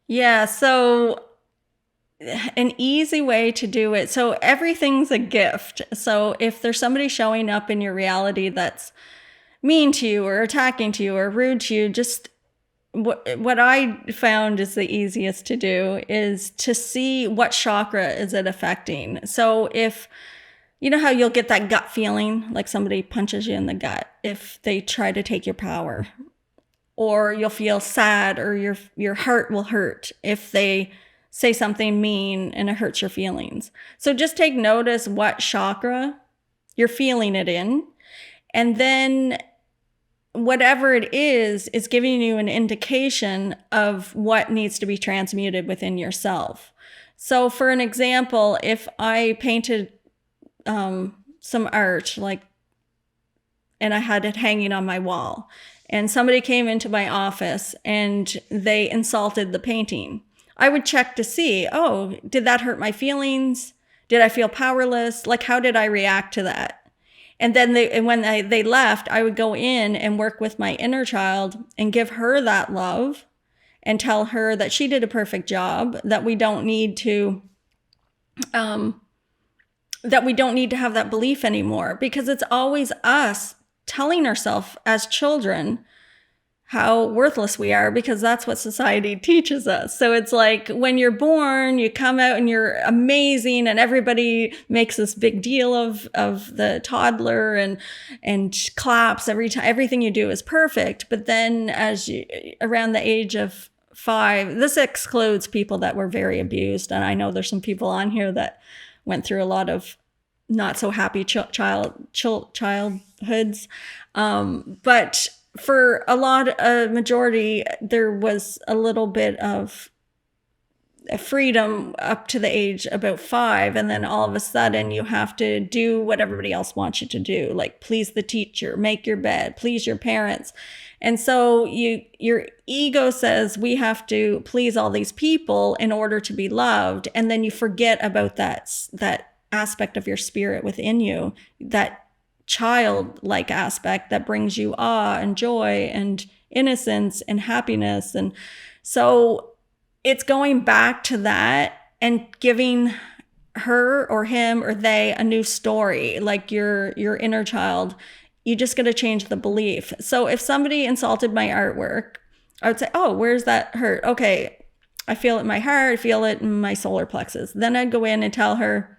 Yeah, so an easy way to do it. So everything's a gift. So if there's somebody showing up in your reality that's mean to you or attacking to you or rude to you, just what I found is the easiest to do is to see what chakra is it affecting. So if, you know how you'll get that gut feeling, like somebody punches you in the gut if they try to take your power, or you'll feel sad, or your heart will hurt if they say something mean and it hurts your feelings. So just take notice what chakra you're feeling it in, and then whatever it is giving you an indication of what needs to be transmuted within yourself. So for an example, if I painted some art, and I had it hanging on my wall, and somebody came into my office and they insulted the painting, I would check to see, oh, did that hurt my feelings? Did I feel powerless? Like, how did I react to that? And then when they left, I would go in and work with my inner child and give her that love and tell her that she did a perfect job, that we don't need to have that belief anymore, because it's always us telling ourselves as children how worthless we are, because that's what society teaches us. So it's like when you're born, you come out and you're amazing, and everybody makes this big deal of the toddler and claps every time. Everything you do is perfect. But then around the age of 5, this excludes people that were very abused. And I know there's some people on here that went through a lot of not so happy childhoods. But for a majority, there was a little bit of freedom up to the age about 5. And then all of a sudden you have to do what everybody else wants you to do, like please the teacher, make your bed, please your parents. And so your ego says we have to please all these people in order to be loved. And then you forget about that aspect of your spirit within you, that childlike aspect that brings you awe and joy and innocence and happiness. And so it's going back to that and giving her or him or they a new story, like your inner child. You just got to change the belief. So if somebody insulted my artwork, I would say, oh, where's that hurt? Okay, I feel it in my heart, I feel it in my solar plexus. Then I'd go in and tell her,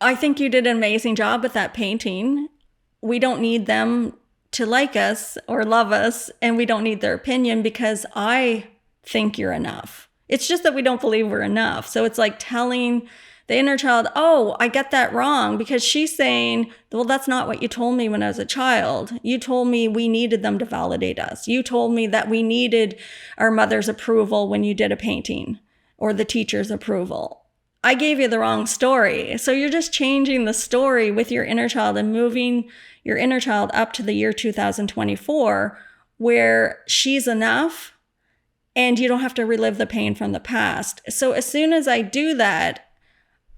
I think you did an amazing job with that painting. We don't need them to like us or love us, and we don't need their opinion because I think you're enough. It's just that we don't believe we're enough. So it's like telling the inner child, oh, I get that wrong, because she's saying, well, that's not what you told me when I was a child. You told me we needed them to validate us. You told me that we needed our mother's approval when you did a painting, or the teacher's approval. I gave you the wrong story. So you're just changing the story with your inner child and moving your inner child up to the year 2024, where she's enough and you don't have to relive the pain from the past. So as soon as I do that,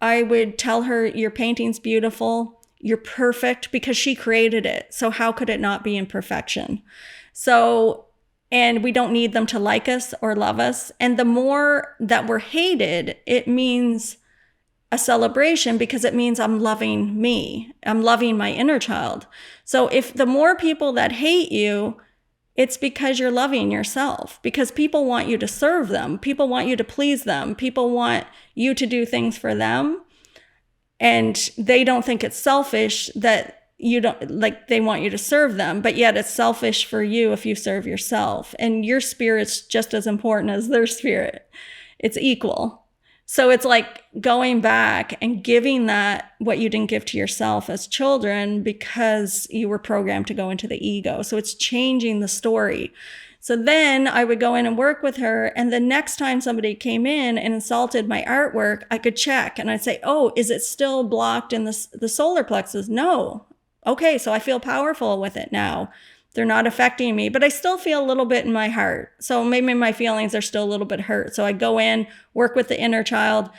I would tell her, your painting's beautiful, you're perfect, because she created it. So how could it not be imperfection? So, and we don't need them to like us or love us. And the more that we're hated, it means a celebration, because it means I'm loving me. I'm loving my inner child. So if the more people that hate you, it's because you're loving yourself, because people want you to serve them. People want you to please them. People want you to do things for them. And they don't think it's selfish that you don't, like, they want you to serve them, but yet it's selfish for you if you serve yourself. And your spirit's just as important as their spirit. It's equal. So it's like going back and giving that what you didn't give to yourself as children, because you were programmed to go into the ego. So it's changing the story. So then I would go in and work with her. And the next time somebody came in and insulted my artwork, I could check and I'd say, oh, is it still blocked in the solar plexus? No. Okay, so I feel powerful with it now. They're not affecting me, but I still feel a little bit in my heart. So maybe my feelings are still a little bit hurt. So I go in, work with the inner child.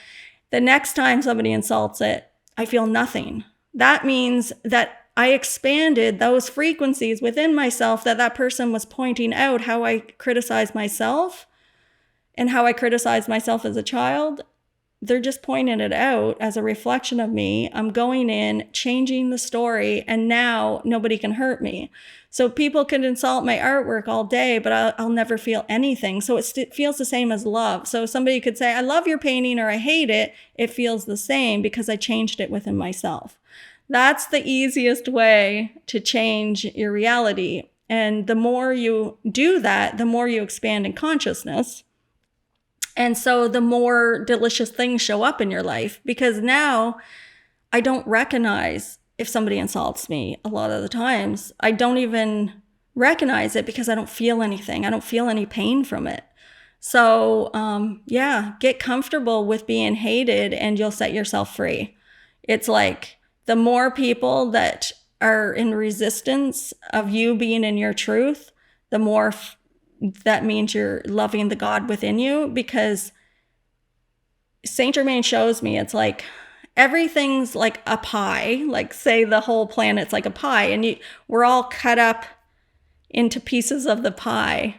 The next time somebody insults it, I feel nothing. That means that I expanded those frequencies within myself that person was pointing out, how I criticize myself and how I criticize myself as a child. They're just pointing it out as a reflection of me. I'm going in, changing the story, and now nobody can hurt me. So people can insult my artwork all day, but I'll never feel anything. So it feels the same as love. So somebody could say, I love your painting, or I hate it. It feels the same because I changed it within myself. That's the easiest way to change your reality. And the more you do that, the more you expand in consciousness. And so the more delicious things show up in your life, because now I don't recognize if somebody insults me a lot of the times. I don't even recognize it because I don't feel anything. I don't feel any pain from it. So get comfortable with being hated and you'll set yourself free. It's like the more people that are in resistance of you being in your truth, the more that means you're loving the God within you, because Saint Germain shows me it's like everything's like a pie, like say the whole planet's like a pie, and we're all cut up into pieces of the pie.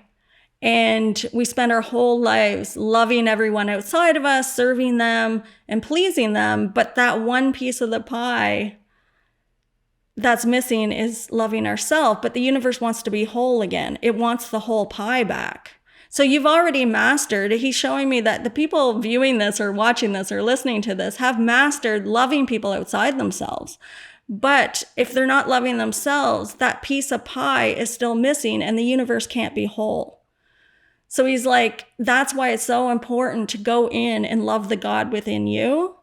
And we spend our whole lives loving everyone outside of us, serving them and pleasing them. But that one piece of the pie that's missing is loving ourselves. But the universe wants to be whole again. It wants the whole pie back. So you've already mastered. He's showing me that the people viewing this or watching this or listening to this have mastered loving people outside themselves. But if they're not loving themselves, that piece of pie is still missing and the universe can't be whole. So he's like, that's why it's so important to go in and love the God within you.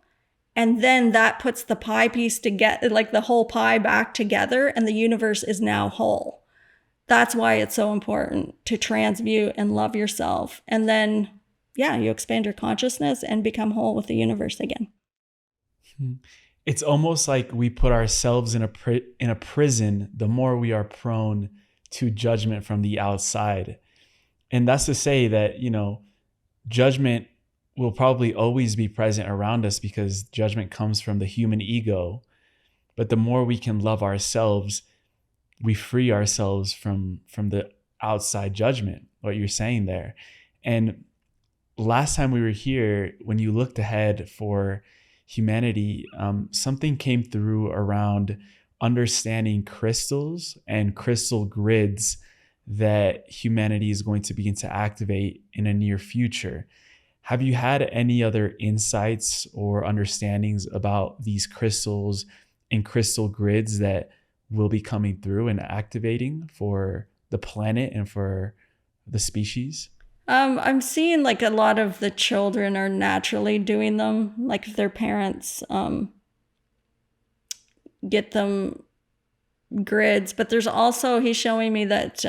And then that puts the pie piece together, like the whole pie back together, and the universe is now whole. That's why it's so important to transmute and love yourself. And then, you expand your consciousness and become whole with the universe again. It's almost like we put ourselves in a prison the more we are prone to judgment from the outside. And that's to say that, judgment will probably always be present around us because judgment comes from the human ego. But the more we can love ourselves, we free ourselves from the outside judgment, what you're saying there. And last time we were here, when you looked ahead for humanity, something came through around understanding crystals and crystal grids that humanity is going to begin to activate in a near future. Have you had any other insights or understandings about these crystals and crystal grids that will be coming through and activating for the planet and for the species? I'm seeing like a lot of the children are naturally doing them, like if their parents get them grids. But there's also, he's showing me that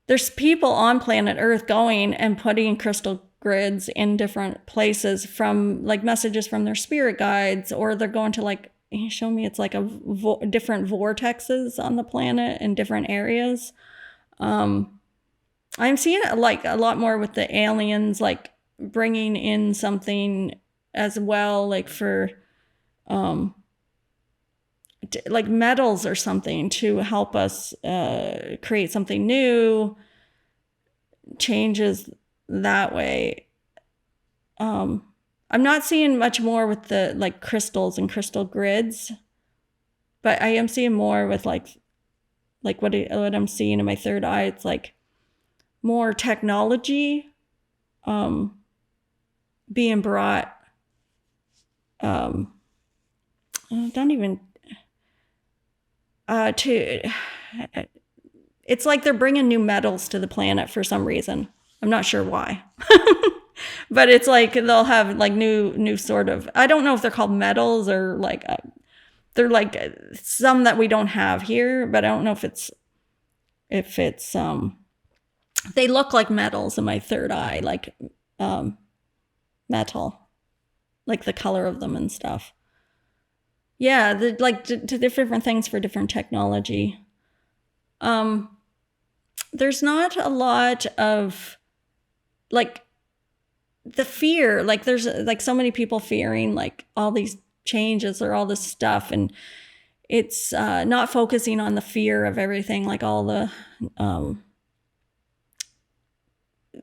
there's people on planet Earth going and putting crystal grids in different places, from like messages from their spirit guides, or they're going to like, he showed me it's like different vortexes on the planet in different areas. I'm seeing it like a lot more with the aliens, like bringing in something as well, like for like metals or something to help us create something new, changes that way. I'm not seeing much more with the like crystals and crystal grids, but I am seeing more with like what I'm seeing in my third eye. It's like more technology being brought. Don't even to. It's like they're bringing new metals to the planet for some reason. I'm not sure why. But it's like they'll have like new sort of, I don't know if they're called metals or like they're like some that we don't have here, but I don't know if it's they look like metals in my third eye, like metal, like the color of them and stuff. Yeah, like to different things for different technology. There's not a lot of like the fear, like there's like so many people fearing like all these changes or all this stuff, and it's not focusing on the fear of everything, like all the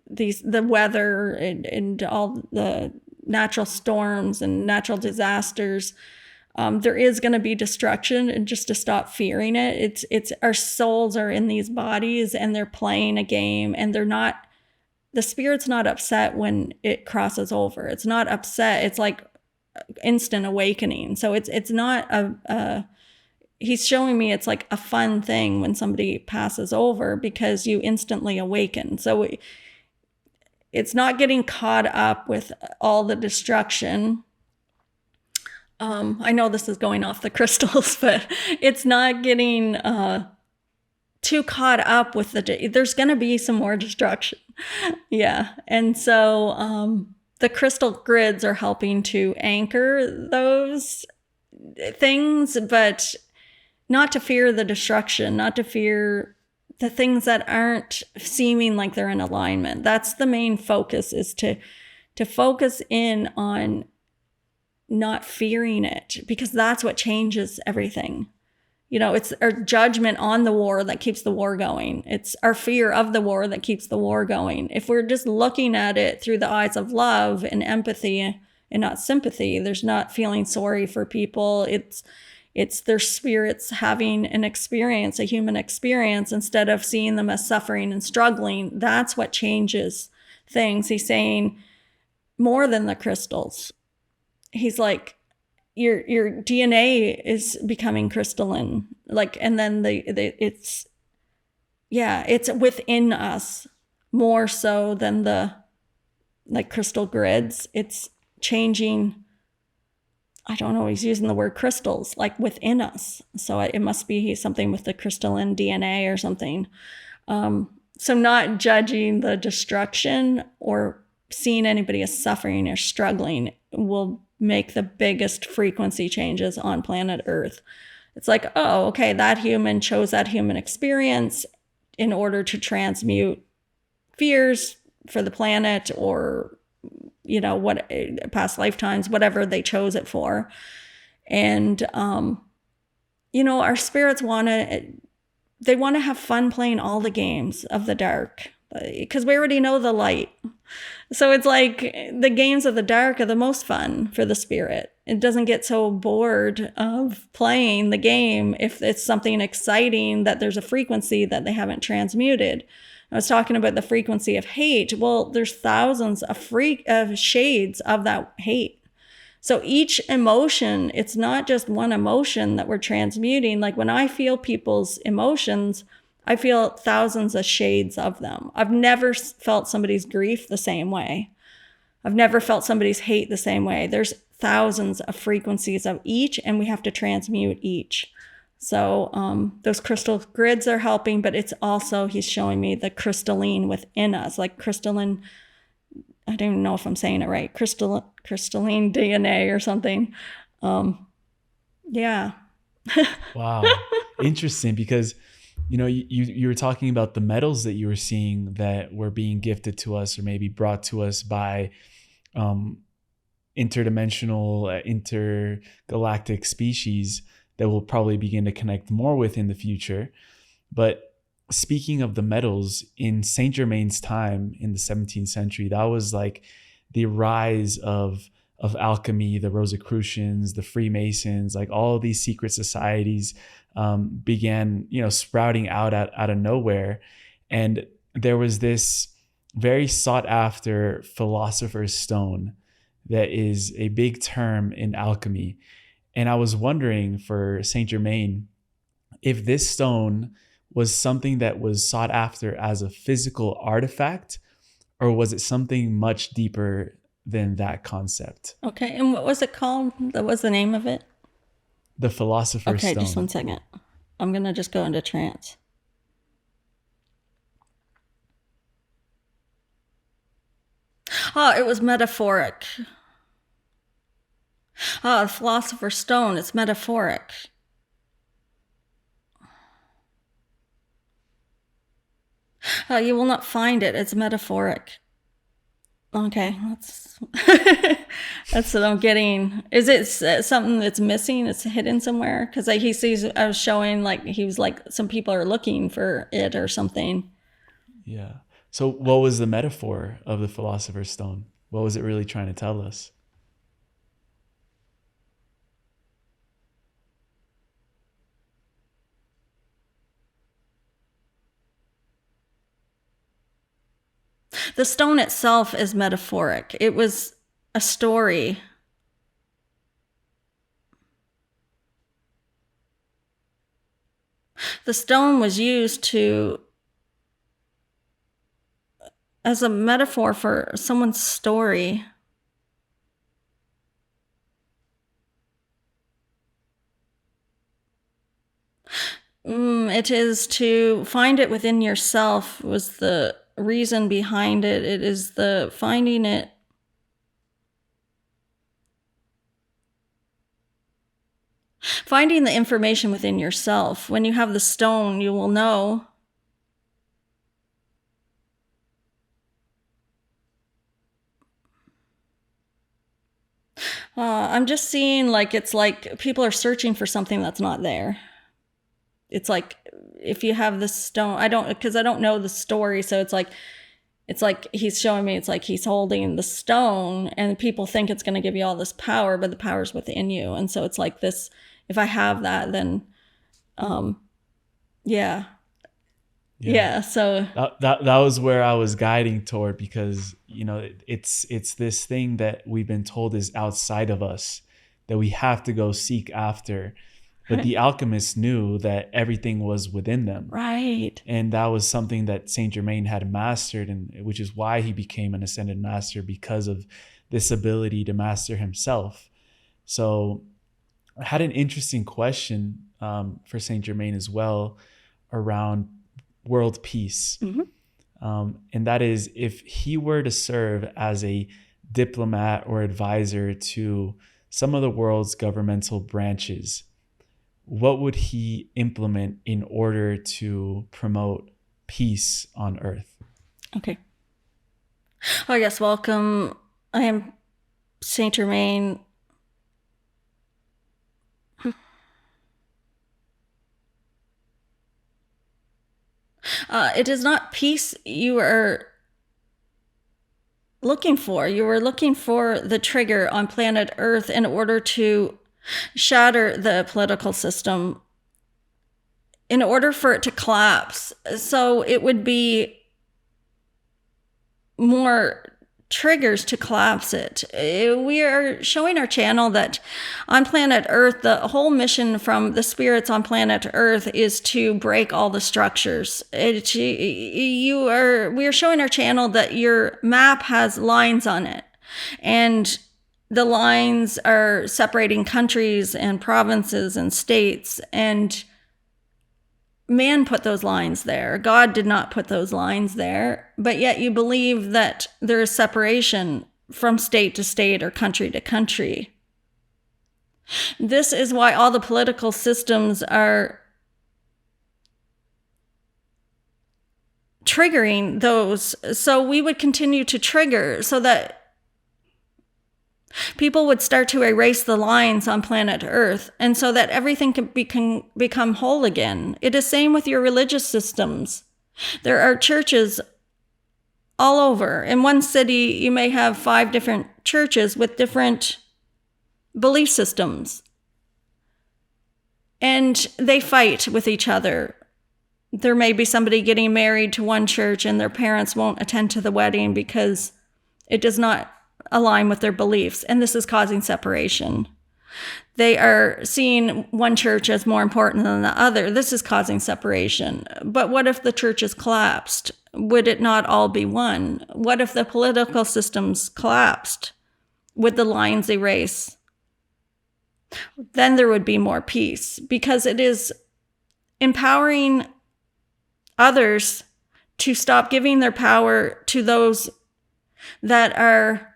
the weather and all the natural storms and natural disasters. There is going to be destruction, and just to stop fearing it. It's our souls are in these bodies and they're playing a game, and the spirit's not upset when it crosses over. It's not upset. It's like instant awakening. So it's not he's showing me it's like a fun thing when somebody passes over, because you instantly awaken. So it's not getting caught up with all the destruction. I know this is going off the crystals, but it's not getting too caught up with there's going to be some more destruction. Yeah. And so the crystal grids are helping to anchor those things, but not to fear the destruction, not to fear the things that aren't seeming like they're in alignment. That's the main focus, is to focus in on not fearing it, because that's what changes everything. You know, it's our judgment on the war that keeps the war going. It's our fear of the war that keeps the war going. If we're just looking at it through the eyes of love and empathy and not sympathy, there's not feeling sorry for people. It's their spirits having an experience, a human experience, instead of seeing them as suffering and struggling. That's what changes things. He's saying more than the crystals. He's like, your DNA is becoming crystalline, like, and then it's within us more so than the like crystal grids. It's changing. I don't know. He's using the word crystals, like within us. So it must be something with the crystalline DNA or something. So not judging the destruction or seeing anybody as suffering or struggling will make the biggest frequency changes on planet Earth. It's like, oh, okay, that human chose that human experience in order to transmute fears for the planet, or, you know, what past lifetimes, whatever they chose it for. And, you know, our spirits want to have fun playing all the games of the dark, because we already know the light. So it's like the games of the dark are the most fun for the spirit. It doesn't get so bored of playing the game if it's something exciting, that there's a frequency that they haven't transmuted. I was talking about the frequency of hate. Well, there's thousands of shades of that hate. So each emotion, it's not just one emotion that we're transmuting. Like when I feel people's emotions, I feel thousands of shades of them. I've never felt somebody's grief the same way. I've never felt somebody's hate the same way. There's thousands of frequencies of each, and we have to transmute each. So those crystal grids are helping, but it's also, he's showing me the crystalline within us, like crystalline, I don't even know if I'm saying it right, crystalline DNA or something. Yeah. Wow. Interesting, because you were talking about the metals that you were seeing that were being gifted to us or maybe brought to us by interdimensional, intergalactic species that we'll probably begin to connect more with in the future. But speaking of the metals, in Saint Germain's time in the 17th century, that was like the rise of alchemy, the Rosicrucians, the Freemasons, like all of these secret societies began, sprouting out of nowhere. And there was this very sought after philosopher's stone that is a big term in alchemy. And I was wondering for Saint Germain, if this stone was something that was sought after as a physical artifact, or was it something much deeper than that concept? Okay, and what was it called? What was the name of it? The Philosopher's Stone. Okay, just 1 second. I'm going to just go into trance. Oh, it was metaphoric. Oh, the Philosopher's Stone, it's metaphoric. Oh, you will not find it. It's metaphoric. Okay, that's what I'm getting. Is it something that's missing? It's hidden somewhere? Because he sees, I was showing like, he was like, some people are looking for it or something. Yeah. So what was the metaphor of the Philosopher's Stone? What was it really trying to tell us? The stone itself is metaphoric. It was a story. The stone was used as a metaphor for someone's story. It is to find it within yourself was the reason behind it. It is the finding it. Finding the information within yourself. When you have the stone, you will know. I'm just seeing like it's like people are searching for something that's not there. It's like if you have the stone, because I don't know the story, so it's like he's showing me, it's like he's holding the stone and people think it's going to give you all this power, but the power's within you. And so it's like this, if I have that, then yeah, so that was where I was guiding toward, because it's this thing that we've been told is outside of us that we have to go seek after. But the alchemists knew that everything was within them. Right. And that was something that Saint Germain had mastered, and which is why he became an ascended master, because of this ability to master himself. So I had an interesting question for Saint Germain as well around world peace. And that is, if he were to serve as a diplomat or advisor to some of the world's governmental branches, what would he implement in order to promote peace on Earth? Okay. Oh, yes. Welcome. I am Saint Germain. It is not peace you are looking for. You are looking for the trigger on planet Earth in order to shatter the political system, in order for it to collapse. So it would be more triggers to collapse it. We are showing our channel that on planet Earth, the whole mission from the spirits on planet Earth is to break all the structures. We are showing our channel that your map has lines on it, and the lines are separating countries and provinces and states, and man put those lines there. God did not put those lines there, but yet you believe that there is separation from state to state or country to country. This is why all the political systems are triggering those. So we would continue to trigger so that people would start to erase the lines on planet Earth, and so that everything can become whole again. It is same with your religious systems. There are churches all over. In one city, you may have 5 different churches with different belief systems, and they fight with each other. There may be somebody getting married to one church and their parents won't attend to the wedding because it does not align with their beliefs, and this is causing separation. They are seeing one church as more important than the other. This is causing separation. But what if the churches collapsed? Would it not all be one? What if the political systems collapsed? Would the lines erase? Then there would be more peace, because it is empowering others to stop giving their power to those that are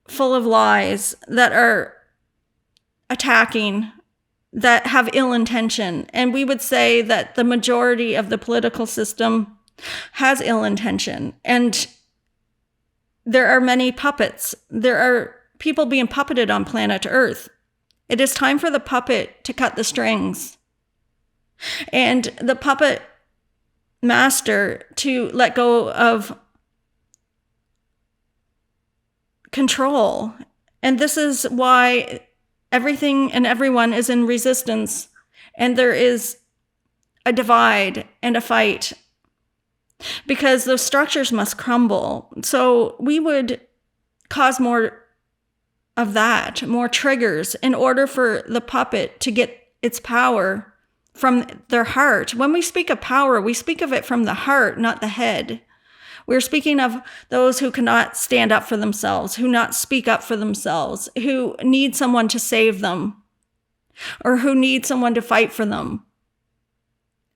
full of lies, that are attacking, that have ill intention. And we would say that the majority of the political system has ill intention. And there are many puppets. There are people being puppeted on planet Earth. It is time for the puppet to cut the strings, and the puppet master to let go of control. And this is why everything and everyone is in resistance, and there is a divide and a fight, because those structures must crumble. So we would cause more of that, more triggers, in order for the puppet to get its power from their heart. When we speak of power, we speak of it from the heart, not the head. We're speaking of those who cannot stand up for themselves, who not speak up for themselves, who need someone to save them, or who need someone to fight for them.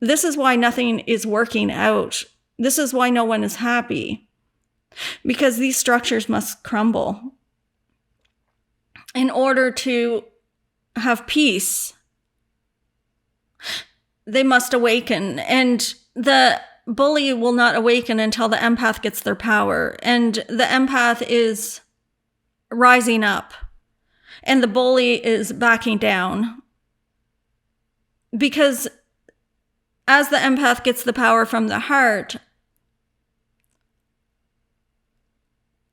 This is why nothing is working out. This is why no one is happy, because these structures must crumble. In order to have peace, they must awaken, and the bully will not awaken until the empath gets their power, and the empath is rising up and the bully is backing down, because as the empath gets the power from the heart,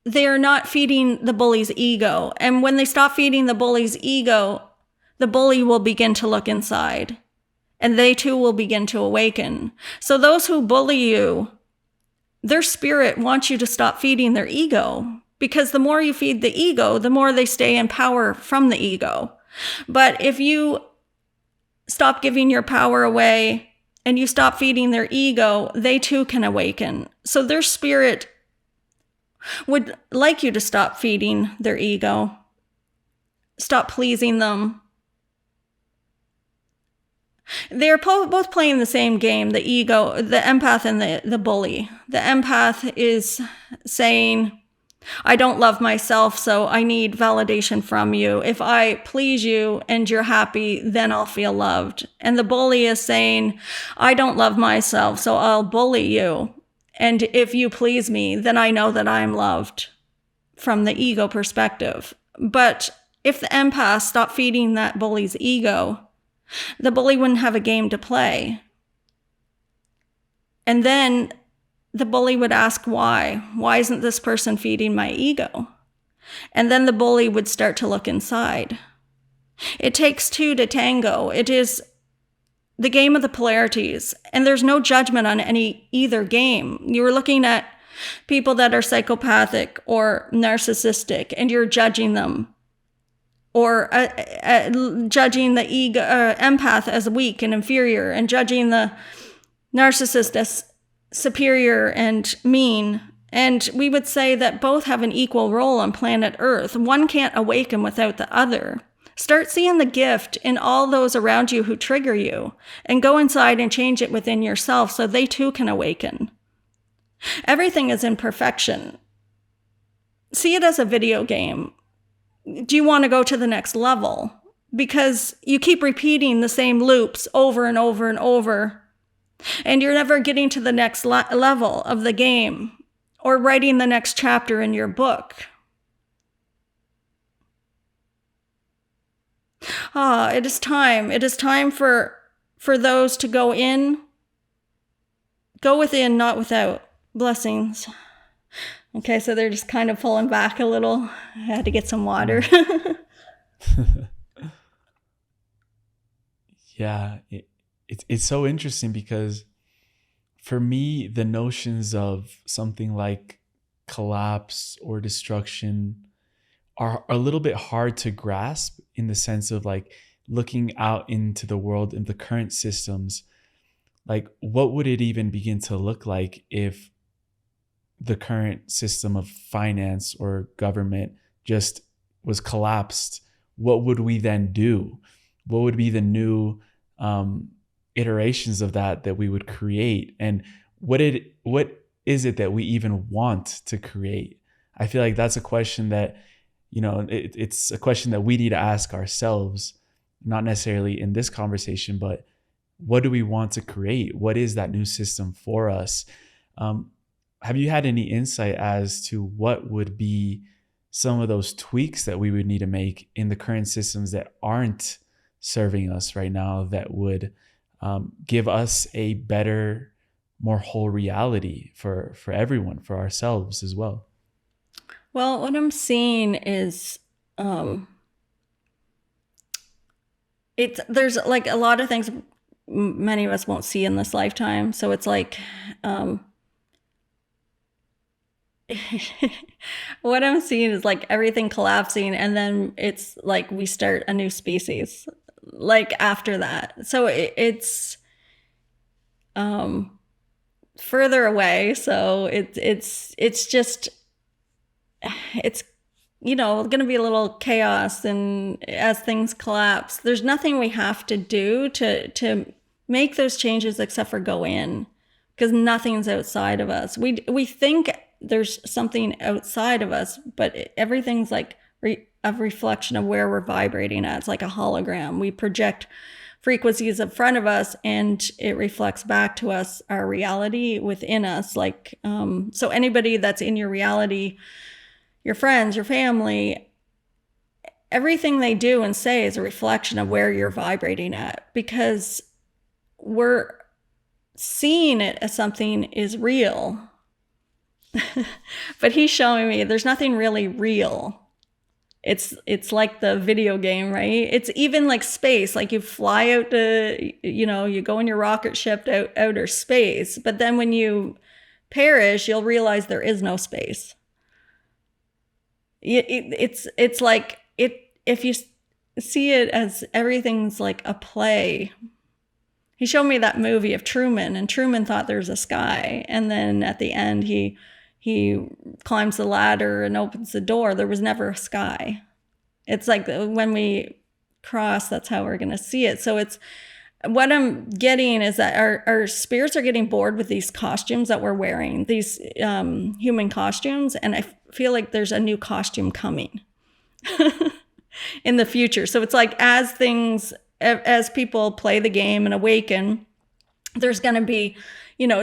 they are not feeding the bully's ego. And when they stop feeding the bully's ego, the bully will begin to look inside, and they too will begin to awaken. So those who bully you, their spirit wants you to stop feeding their ego, because the more you feed the ego, the more they stay in power from the ego. But if you stop giving your power away and you stop feeding their ego, they too can awaken. So their spirit would like you to stop feeding their ego, stop pleasing them. They're both playing the same game, the ego, the empath and the bully. The empath is saying, I don't love myself, so I need validation from you. If I please you and you're happy, then I'll feel loved. And the bully is saying, I don't love myself, so I'll bully you. And if you please me, then I know that I'm loved, from the ego perspective. But if the empath stopped feeding that bully's ego, the bully wouldn't have a game to play. And then the bully would ask why. Why isn't this person feeding my ego? And then the bully would start to look inside. It takes two to tango. It is the game of the polarities, and there's no judgment on either game. You were looking at people that are psychopathic or narcissistic, and you're judging them, or judging the ego empath as weak and inferior, and judging the narcissist as superior and mean. And we would say that both have an equal role on planet Earth. One can't awaken without the other. Start seeing the gift in all those around you who trigger you, and go inside and change it within yourself so they too can awaken. Everything is imperfection. See it as a video game. Do you want to go to the next level? Because you keep repeating the same loops over and over and over, and you're never getting to the next level of the game or writing the next chapter in your book. It is time. It is time for those to go in. Go within, not without. Blessings. Okay, so they're just kind of pulling back a little. I had to get some water. Yeah, it's so interesting because for me, the notions of something like collapse or destruction are a little bit hard to grasp, in the sense of like looking out into the world and the current systems. Like, what would it even begin to look like if the current system of finance or government just was collapsed? What would we then do? What would be the new iterations of that we would create? And what is it that we even want to create? I feel like that's a question that, it's a question that we need to ask ourselves, not necessarily in this conversation, but what do we want to create? What is that new system for us? Have you had any insight as to what would be some of those tweaks that we would need to make in the current systems that aren't serving us right now, that would give us a better, more whole reality for everyone, for ourselves as well? Well, what I'm seeing is there's like a lot of things many of us won't see in this lifetime. So it's like what I'm seeing is like everything collapsing, and then it's like we start a new species like after that. So it's further away. So it's just, it's going to be a little chaos, and as things collapse, there's nothing we have to do to make those changes except for go in, because nothing's outside of us. We think there's something outside of us, but everything's like a reflection of where we're vibrating at. It's like a hologram. We project frequencies in front of us, and it reflects back to us our reality within us. Like, so anybody that's in your reality, your friends, your family, everything they do and say is a reflection of where you're vibrating at, because we're seeing it as something is real. But he's showing me there's nothing really real. It's like the video game, right? It's even like space. Like you fly out to, you go in your rocket ship to outer space, but then when you perish, you'll realize there is no space. It's like if you see it as everything's like a play. He showed me that movie of Truman, and Truman thought there's a sky, and then at the end he climbs the ladder and opens the door. There was never a sky. It's like when we cross, that's how we're going to see it. So it's, what I'm getting is that our spirits are getting bored with these costumes that we're wearing, these human costumes. And I feel like there's a new costume coming in the future. So it's like as people play the game and awaken, there's going to be,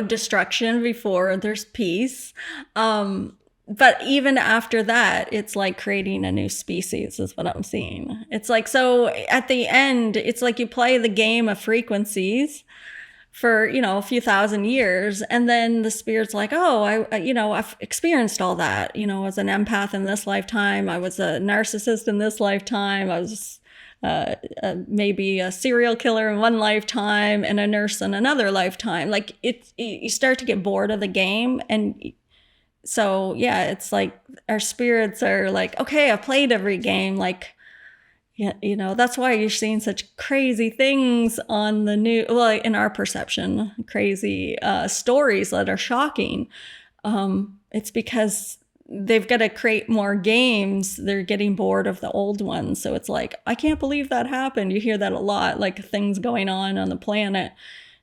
destruction before there's peace. But even after that, it's like creating a new species is what I'm seeing. It's like, so at the end, it's like you play the game of frequencies for, a few thousand years. And then the spirit's like, oh, I've experienced all that, as an empath in this lifetime. I was a narcissist in this lifetime. I was maybe a serial killer in one lifetime and a nurse in another lifetime. Like you start to get bored of the game, and So yeah, it's like our spirits are like, okay, I've played every game. Like, yeah, you know, that's why you're seeing such crazy things on the new, well, in our perception, crazy stories that are shocking. It's because they've got to create more games. They're getting bored of the old ones. So it's like, I can't believe that happened. You hear that a lot, like things going on the planet.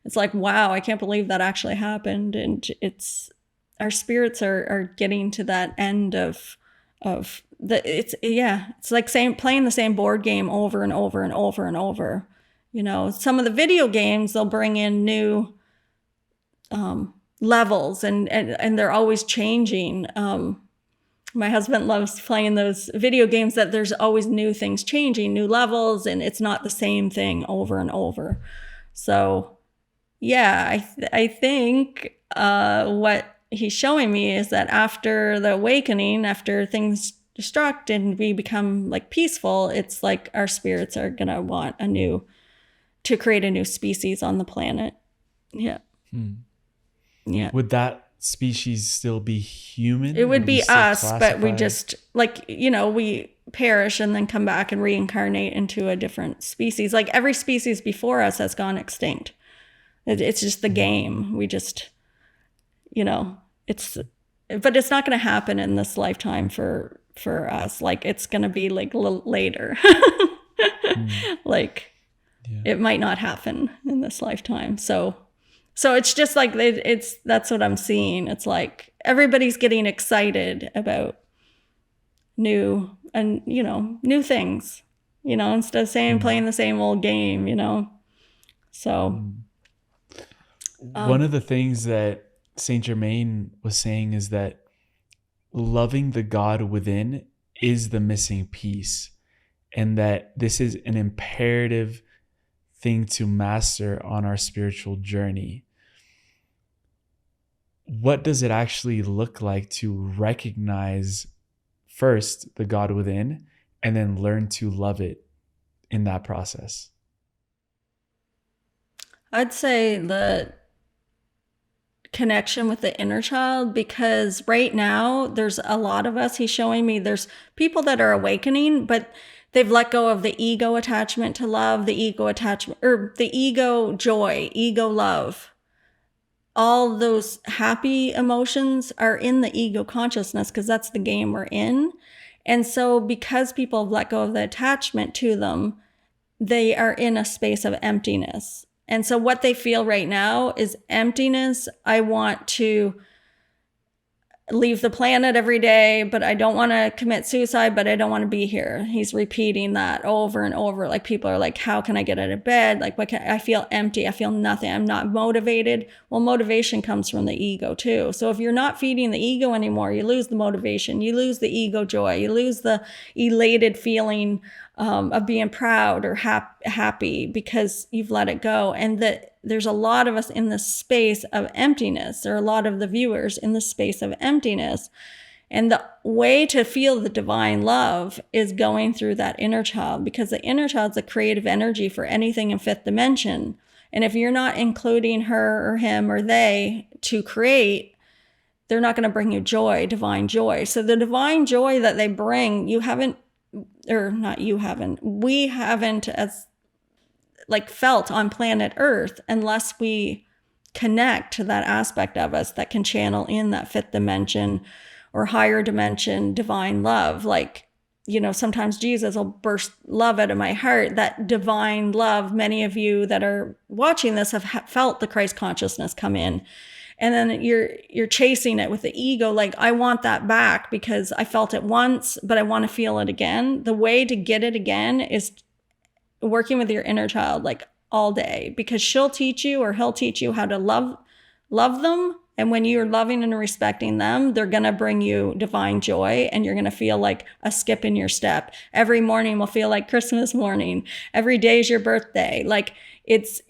It's like, wow, I can't believe that actually happened. And it's, our spirits are getting to that end of it's like playing the same board game over and over and over and over. You know, some of the video games, they'll bring in new levels, and they're always changing. My husband loves playing those video games that there's always new things changing, new levels, and it's not the same thing over and over. So yeah, I think what he's showing me is that after the awakening, after things destruct and we become like peaceful, it's like our spirits are gonna want to create a new species on the planet. Yeah. Yeah. Would that species still be human? It would be us, but we classify? just, like, you know, we perish and then come back and reincarnate into a different species. Like every species before us has gone extinct. It's just the game. We just, you know, but it's not going to happen in this lifetime for us. Like it's going to be like a little later. Like it might not happen in this lifetime. So it's just like, that's what I'm seeing. It's like everybody's getting excited about new things, you know, instead of playing the same old game, you know? So. One of the things that Saint Germain was saying is that loving the God within is the missing piece, and that this is an imperative thing to master on our spiritual journey. What does it actually look like to recognize first the God within and then learn to love it in that process? I'd say the connection with the inner child, because right now there's a lot of us, he's showing me there's people that are awakening, but they've let go of the ego attachment to love, the ego attachment, or the ego joy, ego love. All those happy emotions are in the ego consciousness because that's the game we're in. And so because people have let go of the attachment to them, they are in a space of emptiness. And so what they feel right now is emptiness. I want to leave the planet every day, but I don't want to commit suicide, but I don't want to be here. He's repeating that over and over. Like people are like, how can I get out of bed? Like, I feel empty. I feel nothing. I'm not motivated. Well, motivation comes from the ego too. So if you're not feeding the ego anymore, you lose the motivation, you lose the ego joy, you lose the elated feeling of being proud or happy because you've let it go. And that there's a lot of us in this space of emptiness. There are a lot of the viewers in the space of emptiness. And the way to feel the divine love is going through that inner child, because the inner child's a creative energy for anything in fifth dimension. And if you're not including her or him or they to create, they're not going to bring you joy, divine joy. So the divine joy that they bring, we haven't as like felt on planet Earth unless we connect to that aspect of us that can channel in that fifth dimension or higher dimension divine love. Like, you know, sometimes Jesus will burst love out of my heart, that divine love. Many of you that are watching this have felt the Christ consciousness come in. And then you're chasing it with the ego, like, I want that back because I felt it once, but I want to feel it again. The way to get it again is working with your inner child, like all day, because she'll teach you or he'll teach you how to love them. And when you're loving and respecting them, they're going to bring you divine joy, and you're going to feel like a skip in your step. Every morning will feel like Christmas morning. Every day is your birthday. Like it's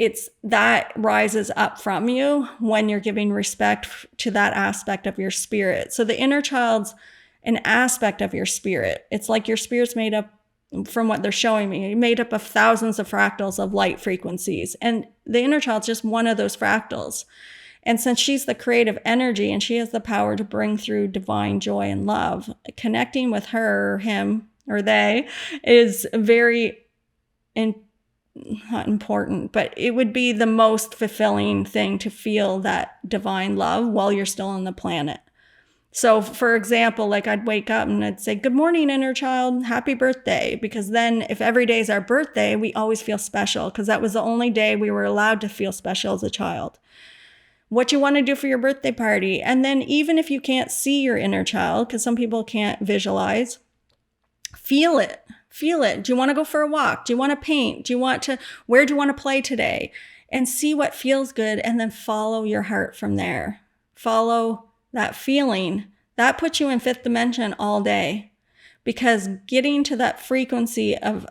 that rises up from you when you're giving respect to that aspect of your spirit. So the inner child's an aspect of your spirit. It's like your spirit's made up, from what they're showing me, made up of thousands of fractals of light frequencies. And the inner child's just one of those fractals. And since she's the creative energy and she has the power to bring through divine joy and love, connecting with her, him, or they is very not important, but it would be the most fulfilling thing to feel that divine love while you're still on the planet. So for example, like I'd wake up and I'd say, good morning, inner child, happy birthday. Because then if every day is our birthday, we always feel special, because that was the only day we were allowed to feel special as a child. What you want to do for your birthday party. And then even if you can't see your inner child, because some people can't visualize, feel it. Feel it. Do you want to go for a walk? Do you want to paint? Where do you want to play today? And see what feels good, and then follow your heart from there. Follow that feeling. That puts you in fifth dimension all day, because getting to that frequency of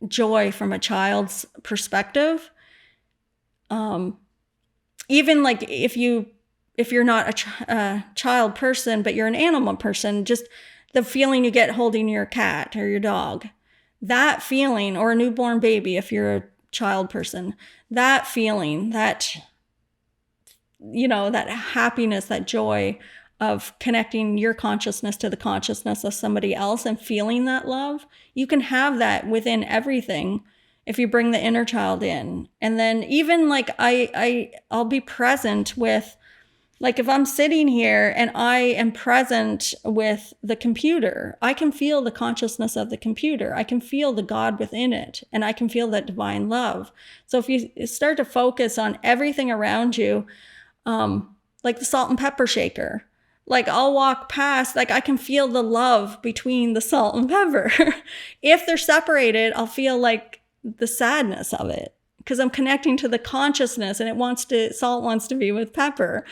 joy from a child's perspective, even like if you're not a child person, but you're an animal person, just the feeling you get holding your cat or your dog, that feeling, or a newborn baby, if you're a child person, that feeling, that, that happiness, that joy of connecting your consciousness to the consciousness of somebody else and feeling that love, you can have that within everything if you bring the inner child in. And then even like I'll be present with, like if I'm sitting here and I am present with the computer, I can feel the consciousness of the computer. I can feel the God within it, and I can feel that divine love. So if you start to focus on everything around you, like the salt and pepper shaker, like I'll walk past, like I can feel the love between the salt and pepper. If they're separated, I'll feel like the sadness of it, because I'm connecting to the consciousness, and salt wants to be with pepper.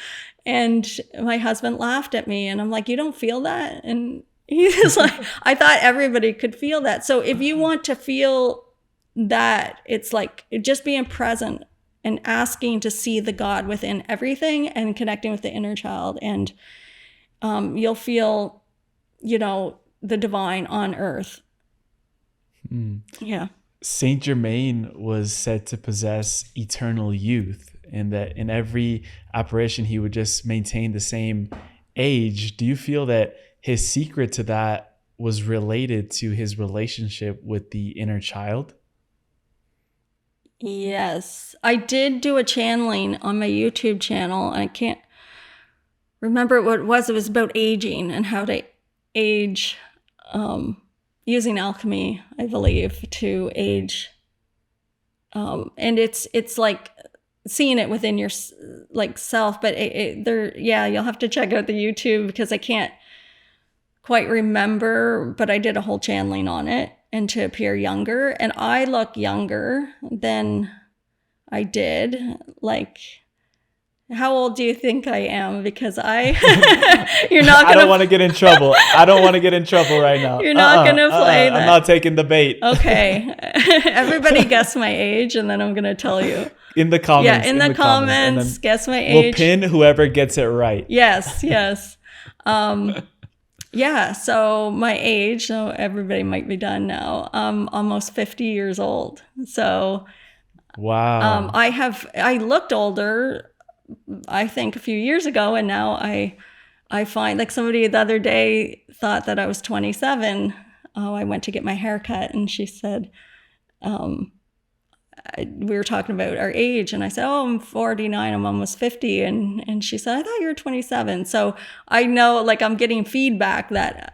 And my husband laughed at me, and I'm like, you don't feel that? And he's like, I thought everybody could feel that. So if you want to feel that, it's like just being present and asking to see the God within everything and connecting with the inner child. And you'll feel, the divine on earth. Yeah. Saint Germain was said to possess eternal youth, and that in every apparition he would just maintain the same age. Do you feel that his secret to that was related to his relationship with the inner child? Yes. I did do a channeling on my YouTube channel. I can't remember what it was. It was about aging and how to age, using alchemy, I believe, to age. And it's like seeing it within your like self, but you'll have to check out the YouTube, because I can't quite remember, but I did a whole channeling on it, and to appear younger. And I look younger than I did. Like, how old do you think I am? Because you're not gonna. I don't want to get in trouble. I don't want to get in trouble right now. You're not gonna play that. I'm not taking the bait. Okay. Everybody guess my age, and then I'm gonna tell you. In the comments. Yeah, in the comments, guess my age. We'll pin whoever gets it right. Yes. Yeah, so my age, so everybody might be done now. Almost 50 years old. So wow. I looked older, I think a few years ago, and now I find, like, somebody the other day thought that I was 27. I went to get my hair cut, and she said, we were talking about our age, and I said, I'm 49, I'm almost 50. And she said, I thought you were 27. So I know, like, I'm getting feedback that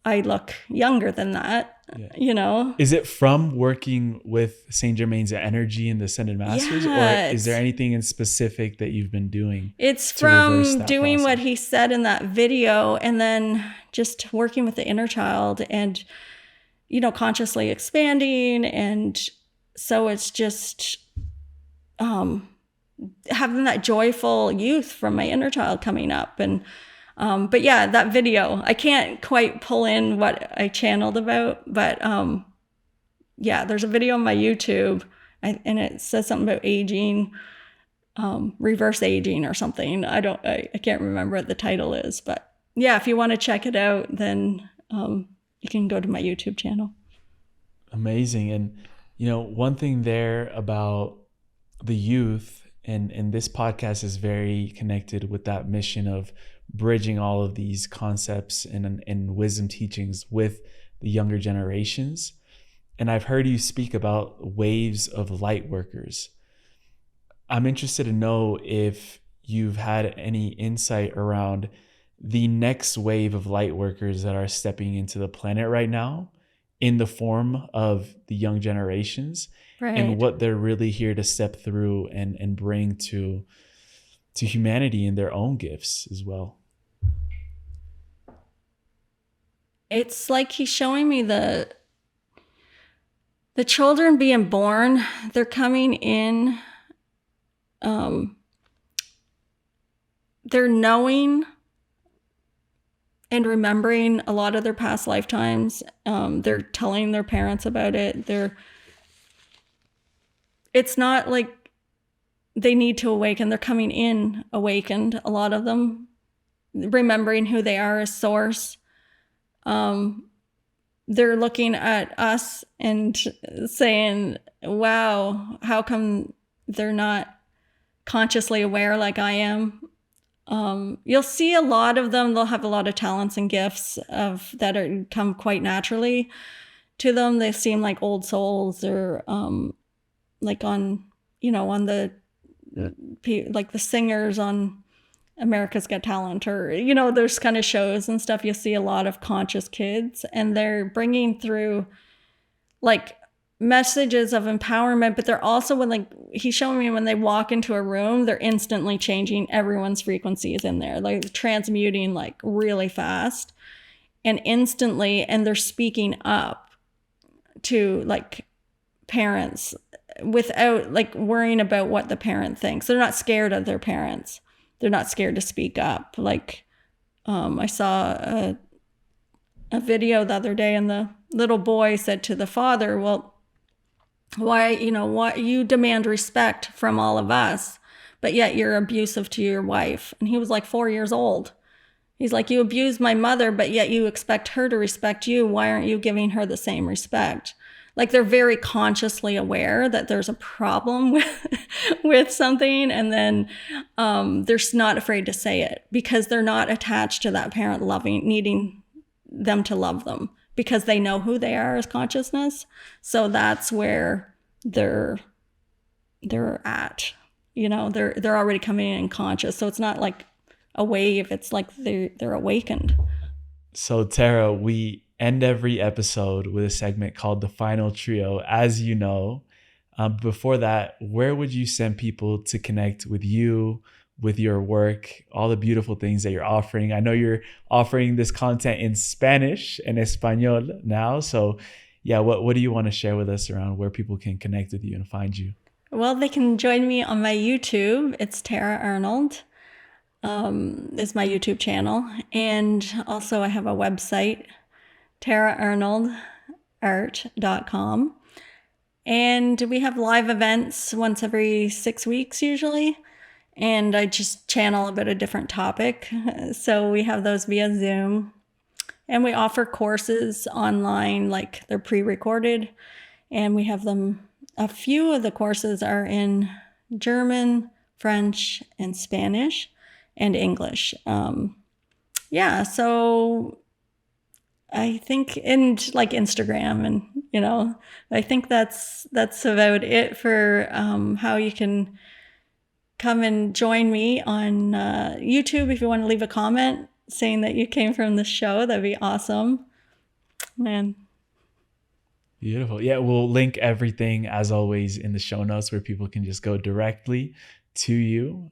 I look younger than that, Is it from working with Saint Germain's energy and the Ascended Masters? Yeah, or is there anything in specific that you've been doing? It's from doing what he said in that video, and then just working with the inner child and, consciously expanding. And so it's just having that joyful youth from my inner child coming up. And but yeah, that video, I can't quite pull in what I channeled about, but yeah, there's a video on my YouTube, and it says something about aging, reverse aging or something. I can't remember what the title is, but yeah, if you want to check it out, then you can go to my YouTube channel. Amazing. And one thing there about the youth And this podcast is very connected with that mission of bridging all of these concepts and wisdom teachings with the younger generations. And I've heard you speak about waves of light workers. I'm interested to know if you've had any insight around the next wave of light workers that are stepping into the planet right now in the form of the young generations, Right. and what they're really here to step through and bring to humanity in their own gifts as well. It's like he's showing me the children being born. They're coming in. They're knowing and remembering a lot of their past lifetimes. They're telling their parents about it. It's not like they need to awaken. They're coming in awakened, a lot of them, remembering who they are as source. They're looking at us and saying, wow, how come they're not consciously aware like I am? You'll see a lot of them. They'll have a lot of talents and gifts that come quite naturally to them. They seem like old souls, or like on the singers on America's Got Talent, or those kind of shows and stuff. You'll see a lot of conscious kids, and they're bringing through like messages of empowerment, but they're also, when he's showing me, when they walk into a room, they're instantly changing everyone's frequencies in there, like transmuting like really fast and instantly, and they're speaking up to like parents without like worrying about what the parent thinks. They're not scared of their parents. They're not scared to speak up. Like I saw a video the other day, and the little boy said to the father, well, why you demand respect from all of us, but yet you're abusive to your wife. And he was like 4 years old. He's like, you abuse my mother, but yet you expect her to respect you. Why aren't you giving her the same respect? Like, they're very consciously aware that there's a problem with something, and then they're not afraid to say it because they're not attached to that parent needing them to love them, because they know who they are as consciousness. So that's where they're at. They're already coming in conscious. So it's not like a wave. It's like they're awakened. So Tara, we end every episode with a segment called The Final Trio, as you know. Before that, where would you send people to connect with you, with your work, all the beautiful things that you're offering? I know you're offering this content in Spanish and Espanol now. So yeah, what do you want to share with us around where people can connect with you and find you? Well, they can join me on my YouTube. It's Tara Arnold. Is my YouTube channel. And also I have a website, taraarnoldart.com. And we have live events once every 6 weeks usually. And I just channel about a different topic. So we have those via Zoom. And we offer courses online, like they're pre-recorded. And we have them, a few of the courses are in German, French, and Spanish, and English. So I think, and like Instagram, and I think that's about it for how you can come and join me on YouTube. If you want to leave a comment saying that you came from the show, that'd be awesome. Man. Beautiful. Yeah, we'll link everything as always in the show notes where people can just go directly to you.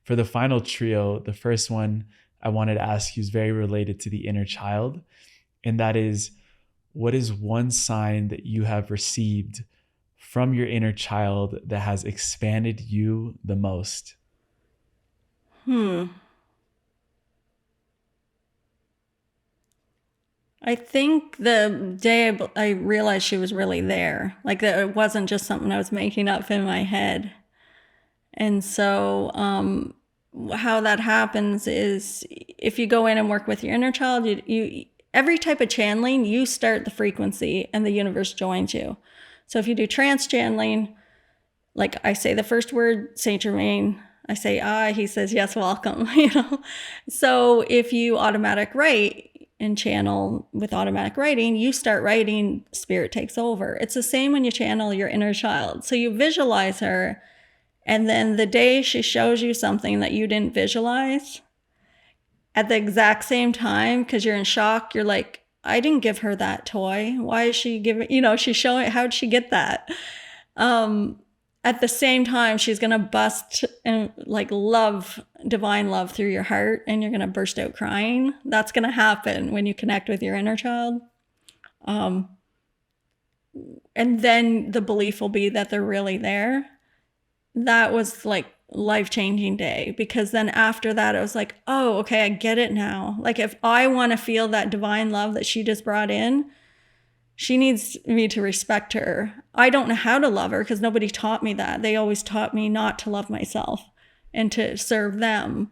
For the final trio, the first one I wanted to ask you is very related to the inner child. And that is, what is one sign that you have received from your inner child that has expanded you the most? I think the day I realized she was really there, like that it wasn't just something I was making up in my head. And so how that happens is, if you go in and work with your inner child, you every type of channeling, you start the frequency and the universe joins you. So if you do trance channeling, like I say the first word, Saint Germain, I say, he says, yes, welcome, So if you automatic write and channel with automatic writing, you start writing, spirit takes over. It's the same when you channel your inner child. So you visualize her, and then the day she shows you something that you didn't visualize, at the exact same time, because you're in shock, you're like, I didn't give her that toy. Why is she giving, she's showing, how'd she get that? At the same time, she's going to bust and like divine love through your heart, and you're going to burst out crying. That's going to happen when you connect with your inner child. And then the belief will be that they're really there. That was like life-changing day, because then after that, I was like, oh, okay, I get it now. Like if I want to feel that divine love that she just brought in, she needs me to respect her. I don't know how to love her because nobody taught me that. They always taught me not to love myself and to serve them.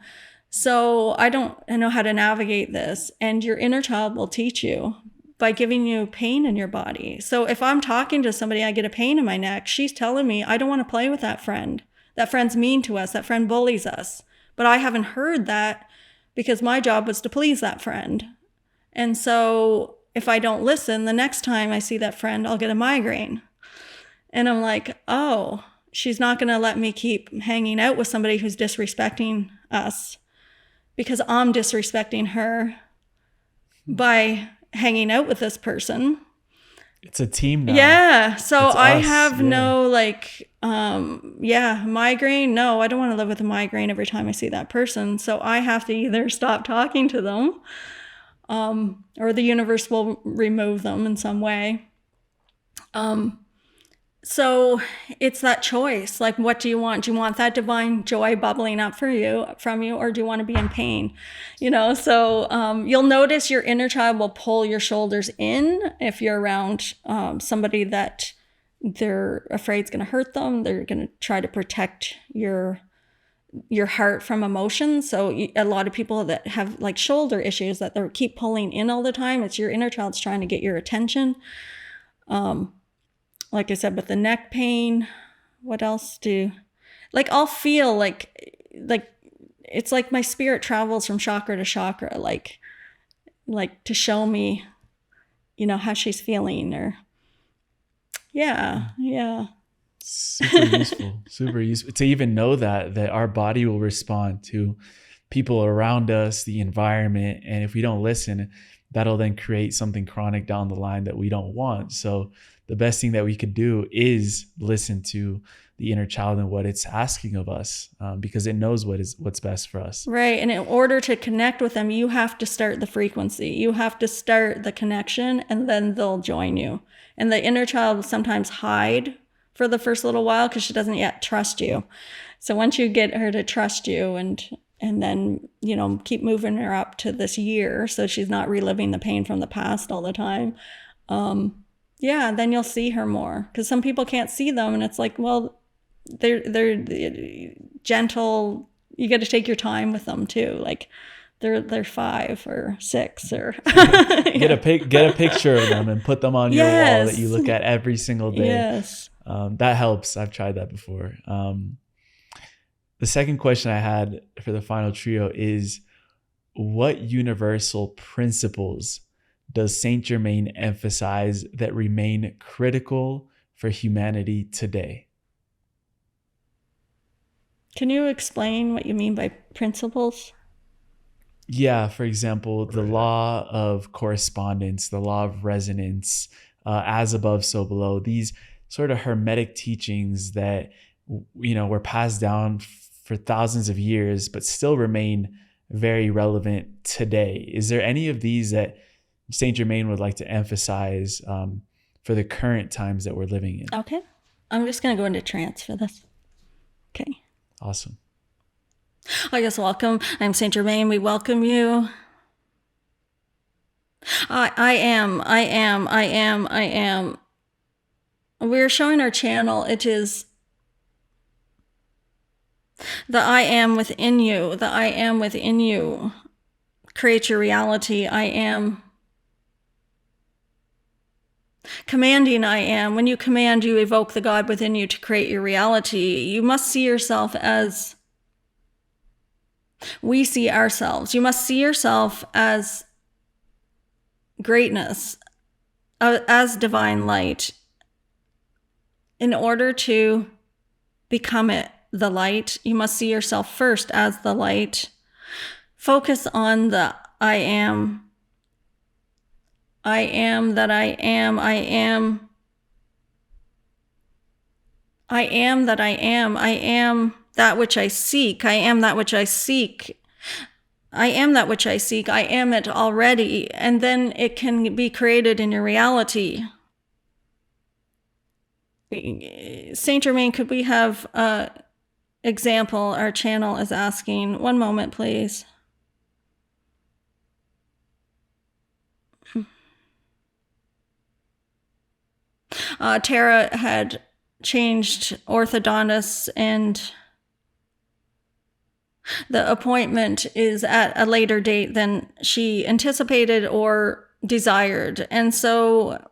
So I know how to navigate this. And your inner child will teach you by giving you pain in your body. So if I'm talking to somebody, I get a pain in my neck, she's telling me, I don't want to play with that friend. That friend's mean to us. That friend bullies us. But I haven't heard that because my job was to please that friend. And so if I don't listen, the next time I see that friend, I'll get a migraine. And I'm like, oh, she's not going to let me keep hanging out with somebody who's disrespecting us, because I'm disrespecting her by hanging out with this person. It's a team now. Yeah. So it's I us. have no migraine. No, I don't want to live with a migraine every time I see that person. So I have to either stop talking to them, or the universe will remove them in some way. So it's that choice. Like, what do you want? Do you want that divine joy bubbling up from you, or do you want to be in pain? So you'll notice your inner child will pull your shoulders in if you're around somebody that they're afraid is going to hurt them. They're going to try to protect your heart from emotions. So a lot of people that have like shoulder issues that they keep pulling in all the time, it's your inner child's trying to get your attention. Like I said, with the neck pain, what else I'll feel like it's like my spirit travels from chakra to chakra, like to show me, how she's feeling, or yeah. Super useful to even know that our body will respond to people around us, the environment. And if we don't listen, that'll then create something chronic down the line that we don't want. So the best thing that we could do is listen to the inner child and what it's asking of us, because it knows what's best for us. Right. And in order to connect with them, you have to start the frequency. You have to start the connection, and then they'll join you. And the inner child will sometimes hide for the first little while because she doesn't yet trust you. So once you get her to trust you, and then, keep moving her up to this year, so she's not reliving the pain from the past all the time. Then you'll see her more, because some people can't see them, and it's like, well, they're gentle. You got to take your time with them too. Like they're 5 or 6 or get a picture of them and put them on your wall that you look at every single day. Yes. That helps. I've tried that before. The second question I had for the final trio is, what universal principles does Saint Germain emphasize that remain critical for humanity today? Can you explain what you mean by principles? Yeah, for example, the law of correspondence, the law of resonance, as above, so below, these sort of hermetic teachings that, were passed down for thousands of years, but still remain very relevant today. Is there any of these that Saint Germain would like to emphasize for the current times that we're living in? Okay. I'm just going to go into trance for this. Okay. Awesome. I guess welcome. I'm Saint Germain. We welcome you. I am. We're showing our channel. It is the I am within you. The I am within you. Create your reality. I am. Commanding I am. When you command, you evoke the God within you to create your reality. You must see yourself as we see ourselves. You must see yourself as greatness, as divine light, in order to become it, the light. You must see yourself first as the light. Focus on the I am. I am that I am. I am. I am that I am. I am that which I seek. I am that which I seek. I am that which I seek. I am it already. And then it can be created in your reality. Saint Germain, could we have an example? Our channel is asking. One moment, please. Tara had changed orthodontists, and the appointment is at a later date than she anticipated or desired. And so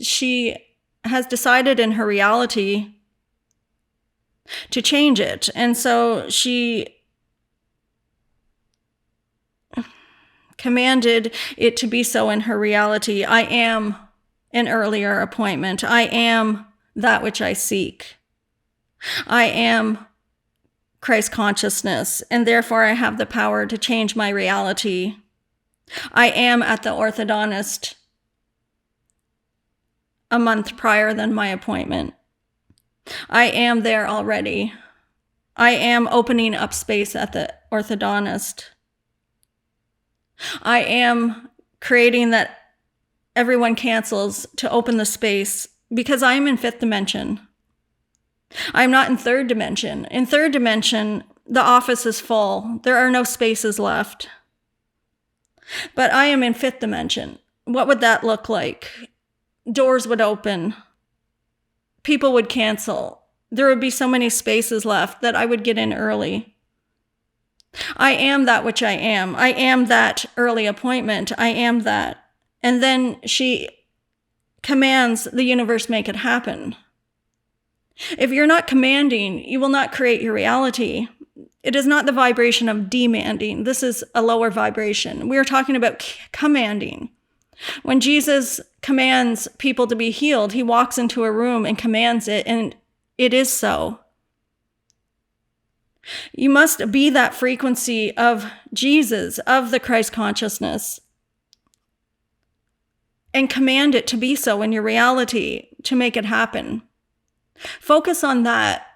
she has decided in her reality to change it. And so she commanded it to be so in her reality. I am an earlier appointment. I am that which I seek. I am Christ consciousness, and therefore I have the power to change my reality. I am at the orthodontist a month prior than my appointment. I am there already. I am opening up space at the orthodontist. I am creating that everyone cancels to open the space because I'm in 5th dimension. I'm not in 3rd dimension. In 3rd dimension, the office is full. There are no spaces left. But I am in 5th dimension. What would that look like? Doors would open. People would cancel. There would be so many spaces left that I would get in early. I am that which I am. I am that early appointment. I am that. And then she commands the universe make it happen. If you're not commanding, you will not create your reality. It is not the vibration of demanding. This is a lower vibration. We are talking about commanding. When Jesus commands people to be healed, he walks into a room and commands it, and it is so. You must be that frequency of Jesus, of the Christ consciousness, and command it to be so in your reality to make it happen. Focus on that.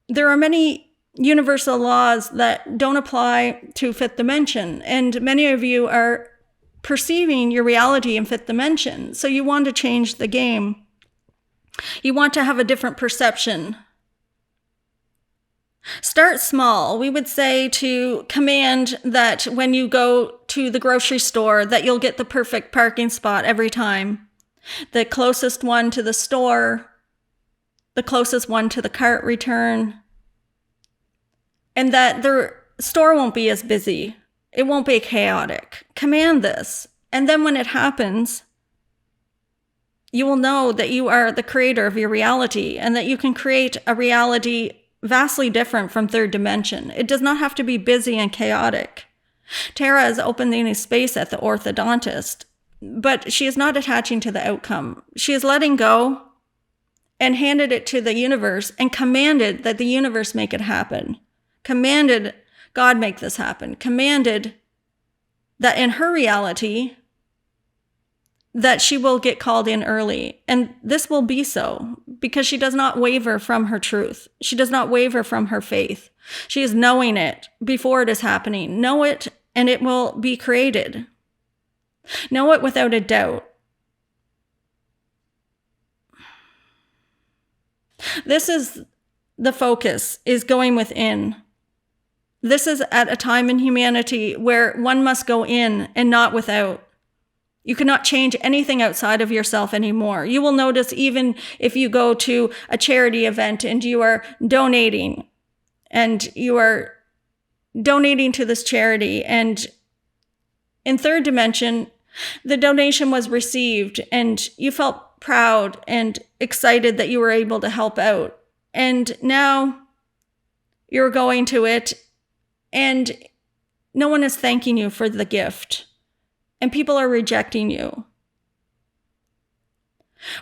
There are many universal laws that don't apply to 5th dimension, and many of you are perceiving your reality in 5th dimension. So you want to change the game. You want to have a different perception. Start small. We would say to command that when you go to the grocery store, that you'll get the perfect parking spot every time. The closest one to the store, the closest one to the cart return, and that the store won't be as busy. It won't be chaotic. Command this. And then when it happens, you will know that you are the creator of your reality and that you can create a reality vastly different from 3rd dimension. It does not have to be busy and chaotic. Tara is opening a space at the orthodontist, but she is not attaching to the outcome. She is letting go and handed it to the universe and commanded that the universe make it happen. Commanded God make this happen. Commanded that in her reality, that she will get called in early. And this will be so because she does not waver from her truth. She does not waver from her faith. She is knowing it before it is happening. Know it and it will be created. Know it without a doubt. This is the focus, is going within. This is at a time in humanity where one must go in and not without. You cannot change anything outside of yourself anymore. You will notice even if you go to a charity event and you are donating to this charity, and in 3rd dimension, the donation was received and you felt proud and excited that you were able to help out. And now you're going to it and no one is thanking you for the gift. And people are rejecting you.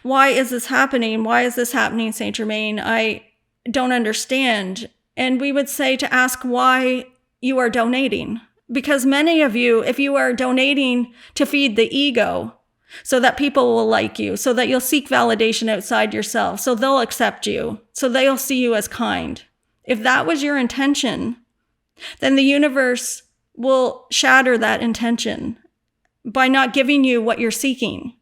Why is this happening? Why is this happening, Saint Germain? I don't understand. And we would say to ask why you are donating. Because many of you, if you are donating to feed the ego, so that people will like you, so that you'll seek validation outside yourself, so they'll accept you, so they'll see you as kind. If that was your intention, then the universe will shatter that intention by not giving you what you're seeking.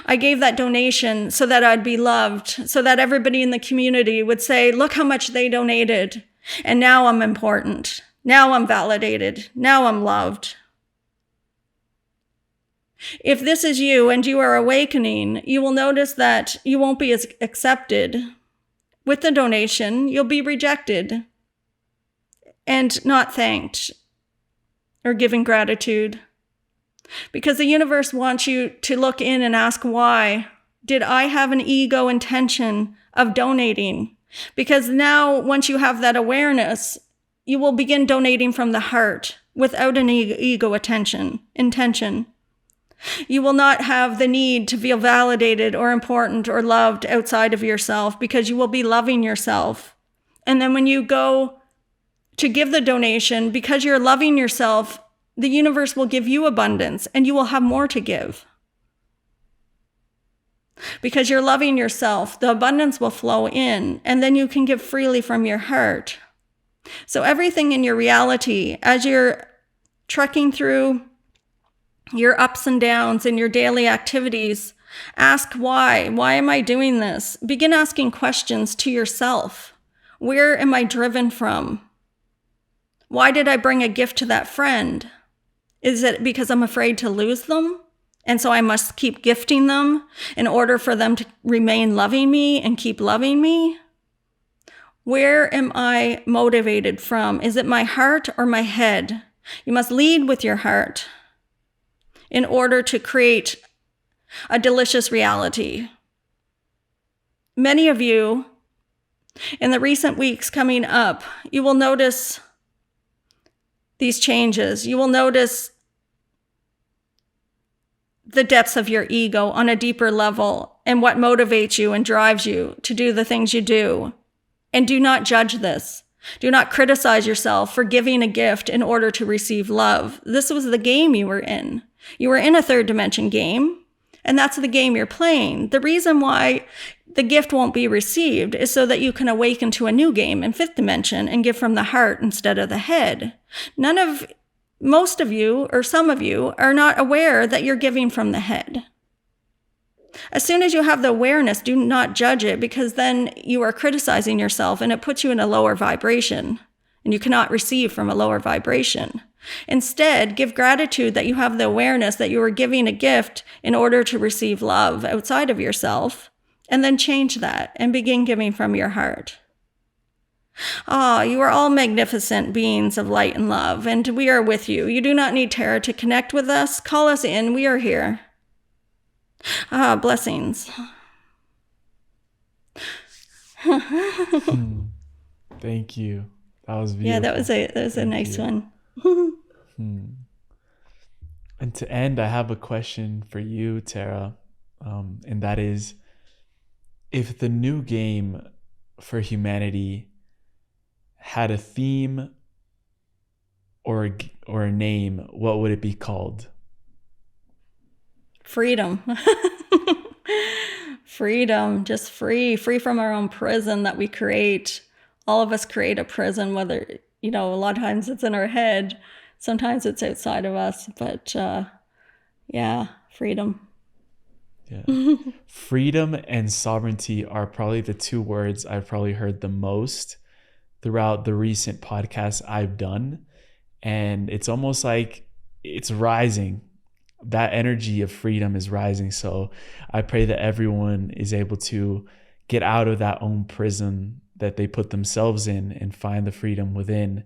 I gave that donation so that I'd be loved, so that everybody in the community would say, look how much they donated. And now I'm important. Now I'm validated. Now I'm loved. If this is you and you are awakening, you will notice that you won't be as accepted. With the donation, you'll be rejected and not thanked or given gratitude. Because the universe wants you to look in and ask, why did I have an ego intention of donating? Because now, once you have that awareness, you will begin donating from the heart without an ego intention. You will not have the need to feel validated or important or loved outside of yourself because you will be loving yourself. And then when you go to give the donation, because you're loving yourself, the universe will give you abundance and you will have more to give. Because you're loving yourself, the abundance will flow in, and then you can give freely from your heart. So everything in your reality, as you're trekking through your ups and downs in your daily activities, ask why. Why am I doing this? Begin asking questions to yourself. Where am I driven from? Why did I bring a gift to that friend? Is it because I'm afraid to lose them? And so I must keep gifting them in order for them to remain loving me and keep loving me? Where am I motivated from? Is it my heart or my head? You must lead with your heart in order to create a delicious reality. Many of you, in the recent weeks coming up, you will notice these changes. You will notice the depths of your ego on a deeper level and what motivates you and drives you to do the things you do. And do not judge this. Do not criticize yourself for giving a gift in order to receive love. This was the game you were in. You were in a third dimension game, and that's the game you're playing. The reason why the gift won't be received is so that you can awaken to a new game in fifth dimension and give from the heart instead of the head. Most of you, or some of you, are not aware that you're giving from the head. As soon as you have the awareness, do not judge it, because then you are criticizing yourself and it puts you in a lower vibration, and you cannot receive from a lower vibration. Instead, give gratitude that you have the awareness that you are giving a gift in order to receive love outside of yourself, and then change that and begin giving from your heart. You are all magnificent beings of light and love, and we are with you. You do not need Tara to connect with us. Call us in. We are here. Blessings. Thank you. That was beautiful. Yeah, that was a nice one. And to end, I have a question for you, Tara, and that is, if the new game for humanity had a theme or a name, what would it be called? Freedom. Freedom, just free from our own prison that we create. All of us create a prison, whether, a lot of times it's in our head, sometimes it's outside of us, but freedom. Yeah. Freedom and sovereignty are probably the two words I've probably heard the most throughout the recent podcasts I've done. And it's almost like it's rising. That energy of freedom is rising. So I pray that everyone is able to get out of that own prison that they put themselves in and find the freedom within.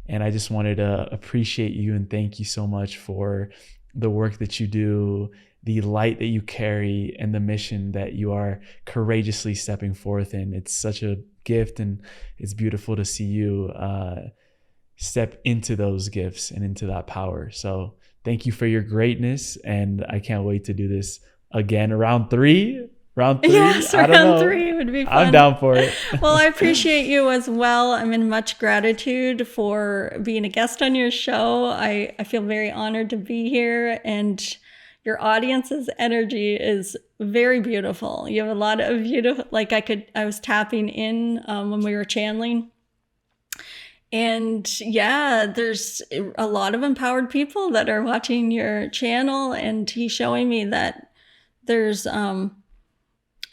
And I just wanted to appreciate you and thank you so much for the work that you do, the light that you carry and the mission that you are courageously stepping forth in. It's such a gift, and it's beautiful to see you step into those gifts and into that power. So thank you for your greatness, and I can't wait to do this again. Round three. Yes, round 3 would be fun. I'm down for it. Well, I appreciate you as well. I'm in much gratitude for being a guest on your show. I feel very honored to be here, and your audience's energy is very beautiful. You have a lot of beautiful, like I was tapping in when we were channeling. And yeah, there's a lot of empowered people that are watching your channel, and he's showing me that there's,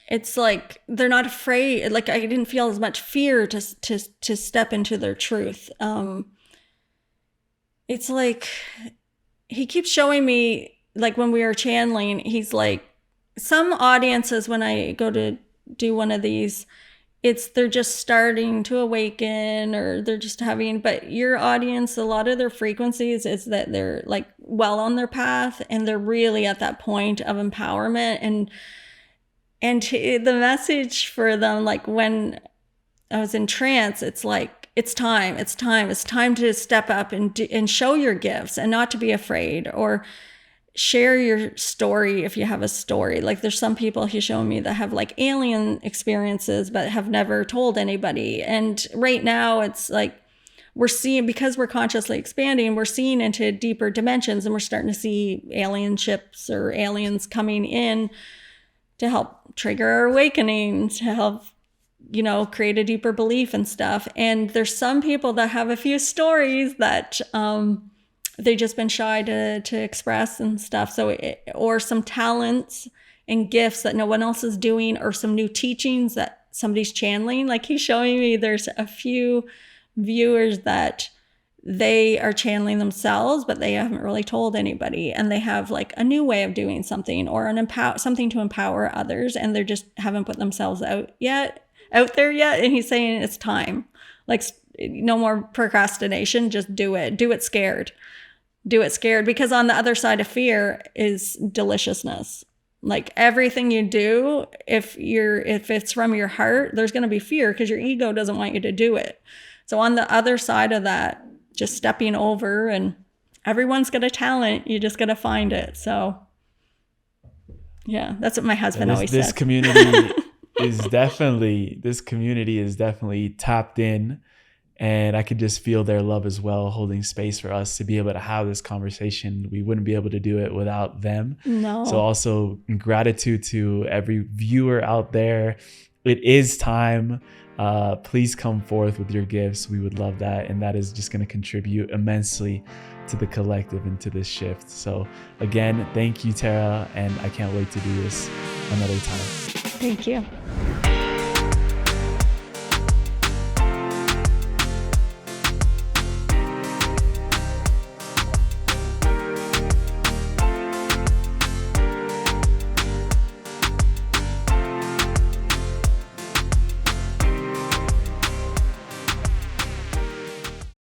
it's like they're not afraid. Like I didn't feel as much fear to step into their truth. It's like he keeps showing me, like when we were channeling, he's like, some audiences, when I go to do one of these, they're just starting to awaken, or they're just having, but your audience, a lot of their frequencies is that they're like well on their path, and they're really at that point of empowerment. And the message for them, like when I was in trance, it's like, it's time to step up and show your gifts, and not to be afraid, or share your story if you have a story. Like there's some people he's showing me that have like alien experiences but have never told anybody. And right now it's like we're seeing, because we're consciously expanding, we're seeing into deeper dimensions, and we're starting to see alien ships or aliens coming in to help trigger our awakening, to help, create a deeper belief and stuff. And there's some people that have a few stories that they've just been shy to express and stuff. So, or some talents and gifts that no one else is doing, or some new teachings that somebody's channeling. Like he's showing me there's a few viewers that they are channeling themselves, but they haven't really told anybody. And they have like a new way of doing something, or something to empower others. And they just haven't put themselves out there yet. And he's saying it's time. Like no more procrastination. Just do it. Do it scared. Because on the other side of fear is deliciousness. Like everything you do, if it's from your heart, there's going to be fear because your ego doesn't want you to do it. So on the other side of that, just stepping over, and everyone's got a talent. You just got to find it. So yeah, that's what my husband always says. This community is definitely tapped in. And I could just feel their love as well, holding space for us to be able to have this conversation. We wouldn't be able to do it without them. No. So also gratitude to every viewer out there. It is time. Please come forth with your gifts. We would love that. And that is just going to contribute immensely to the collective and to this shift. So again, thank you, Tara. And I can't wait to do this another time. Thank you.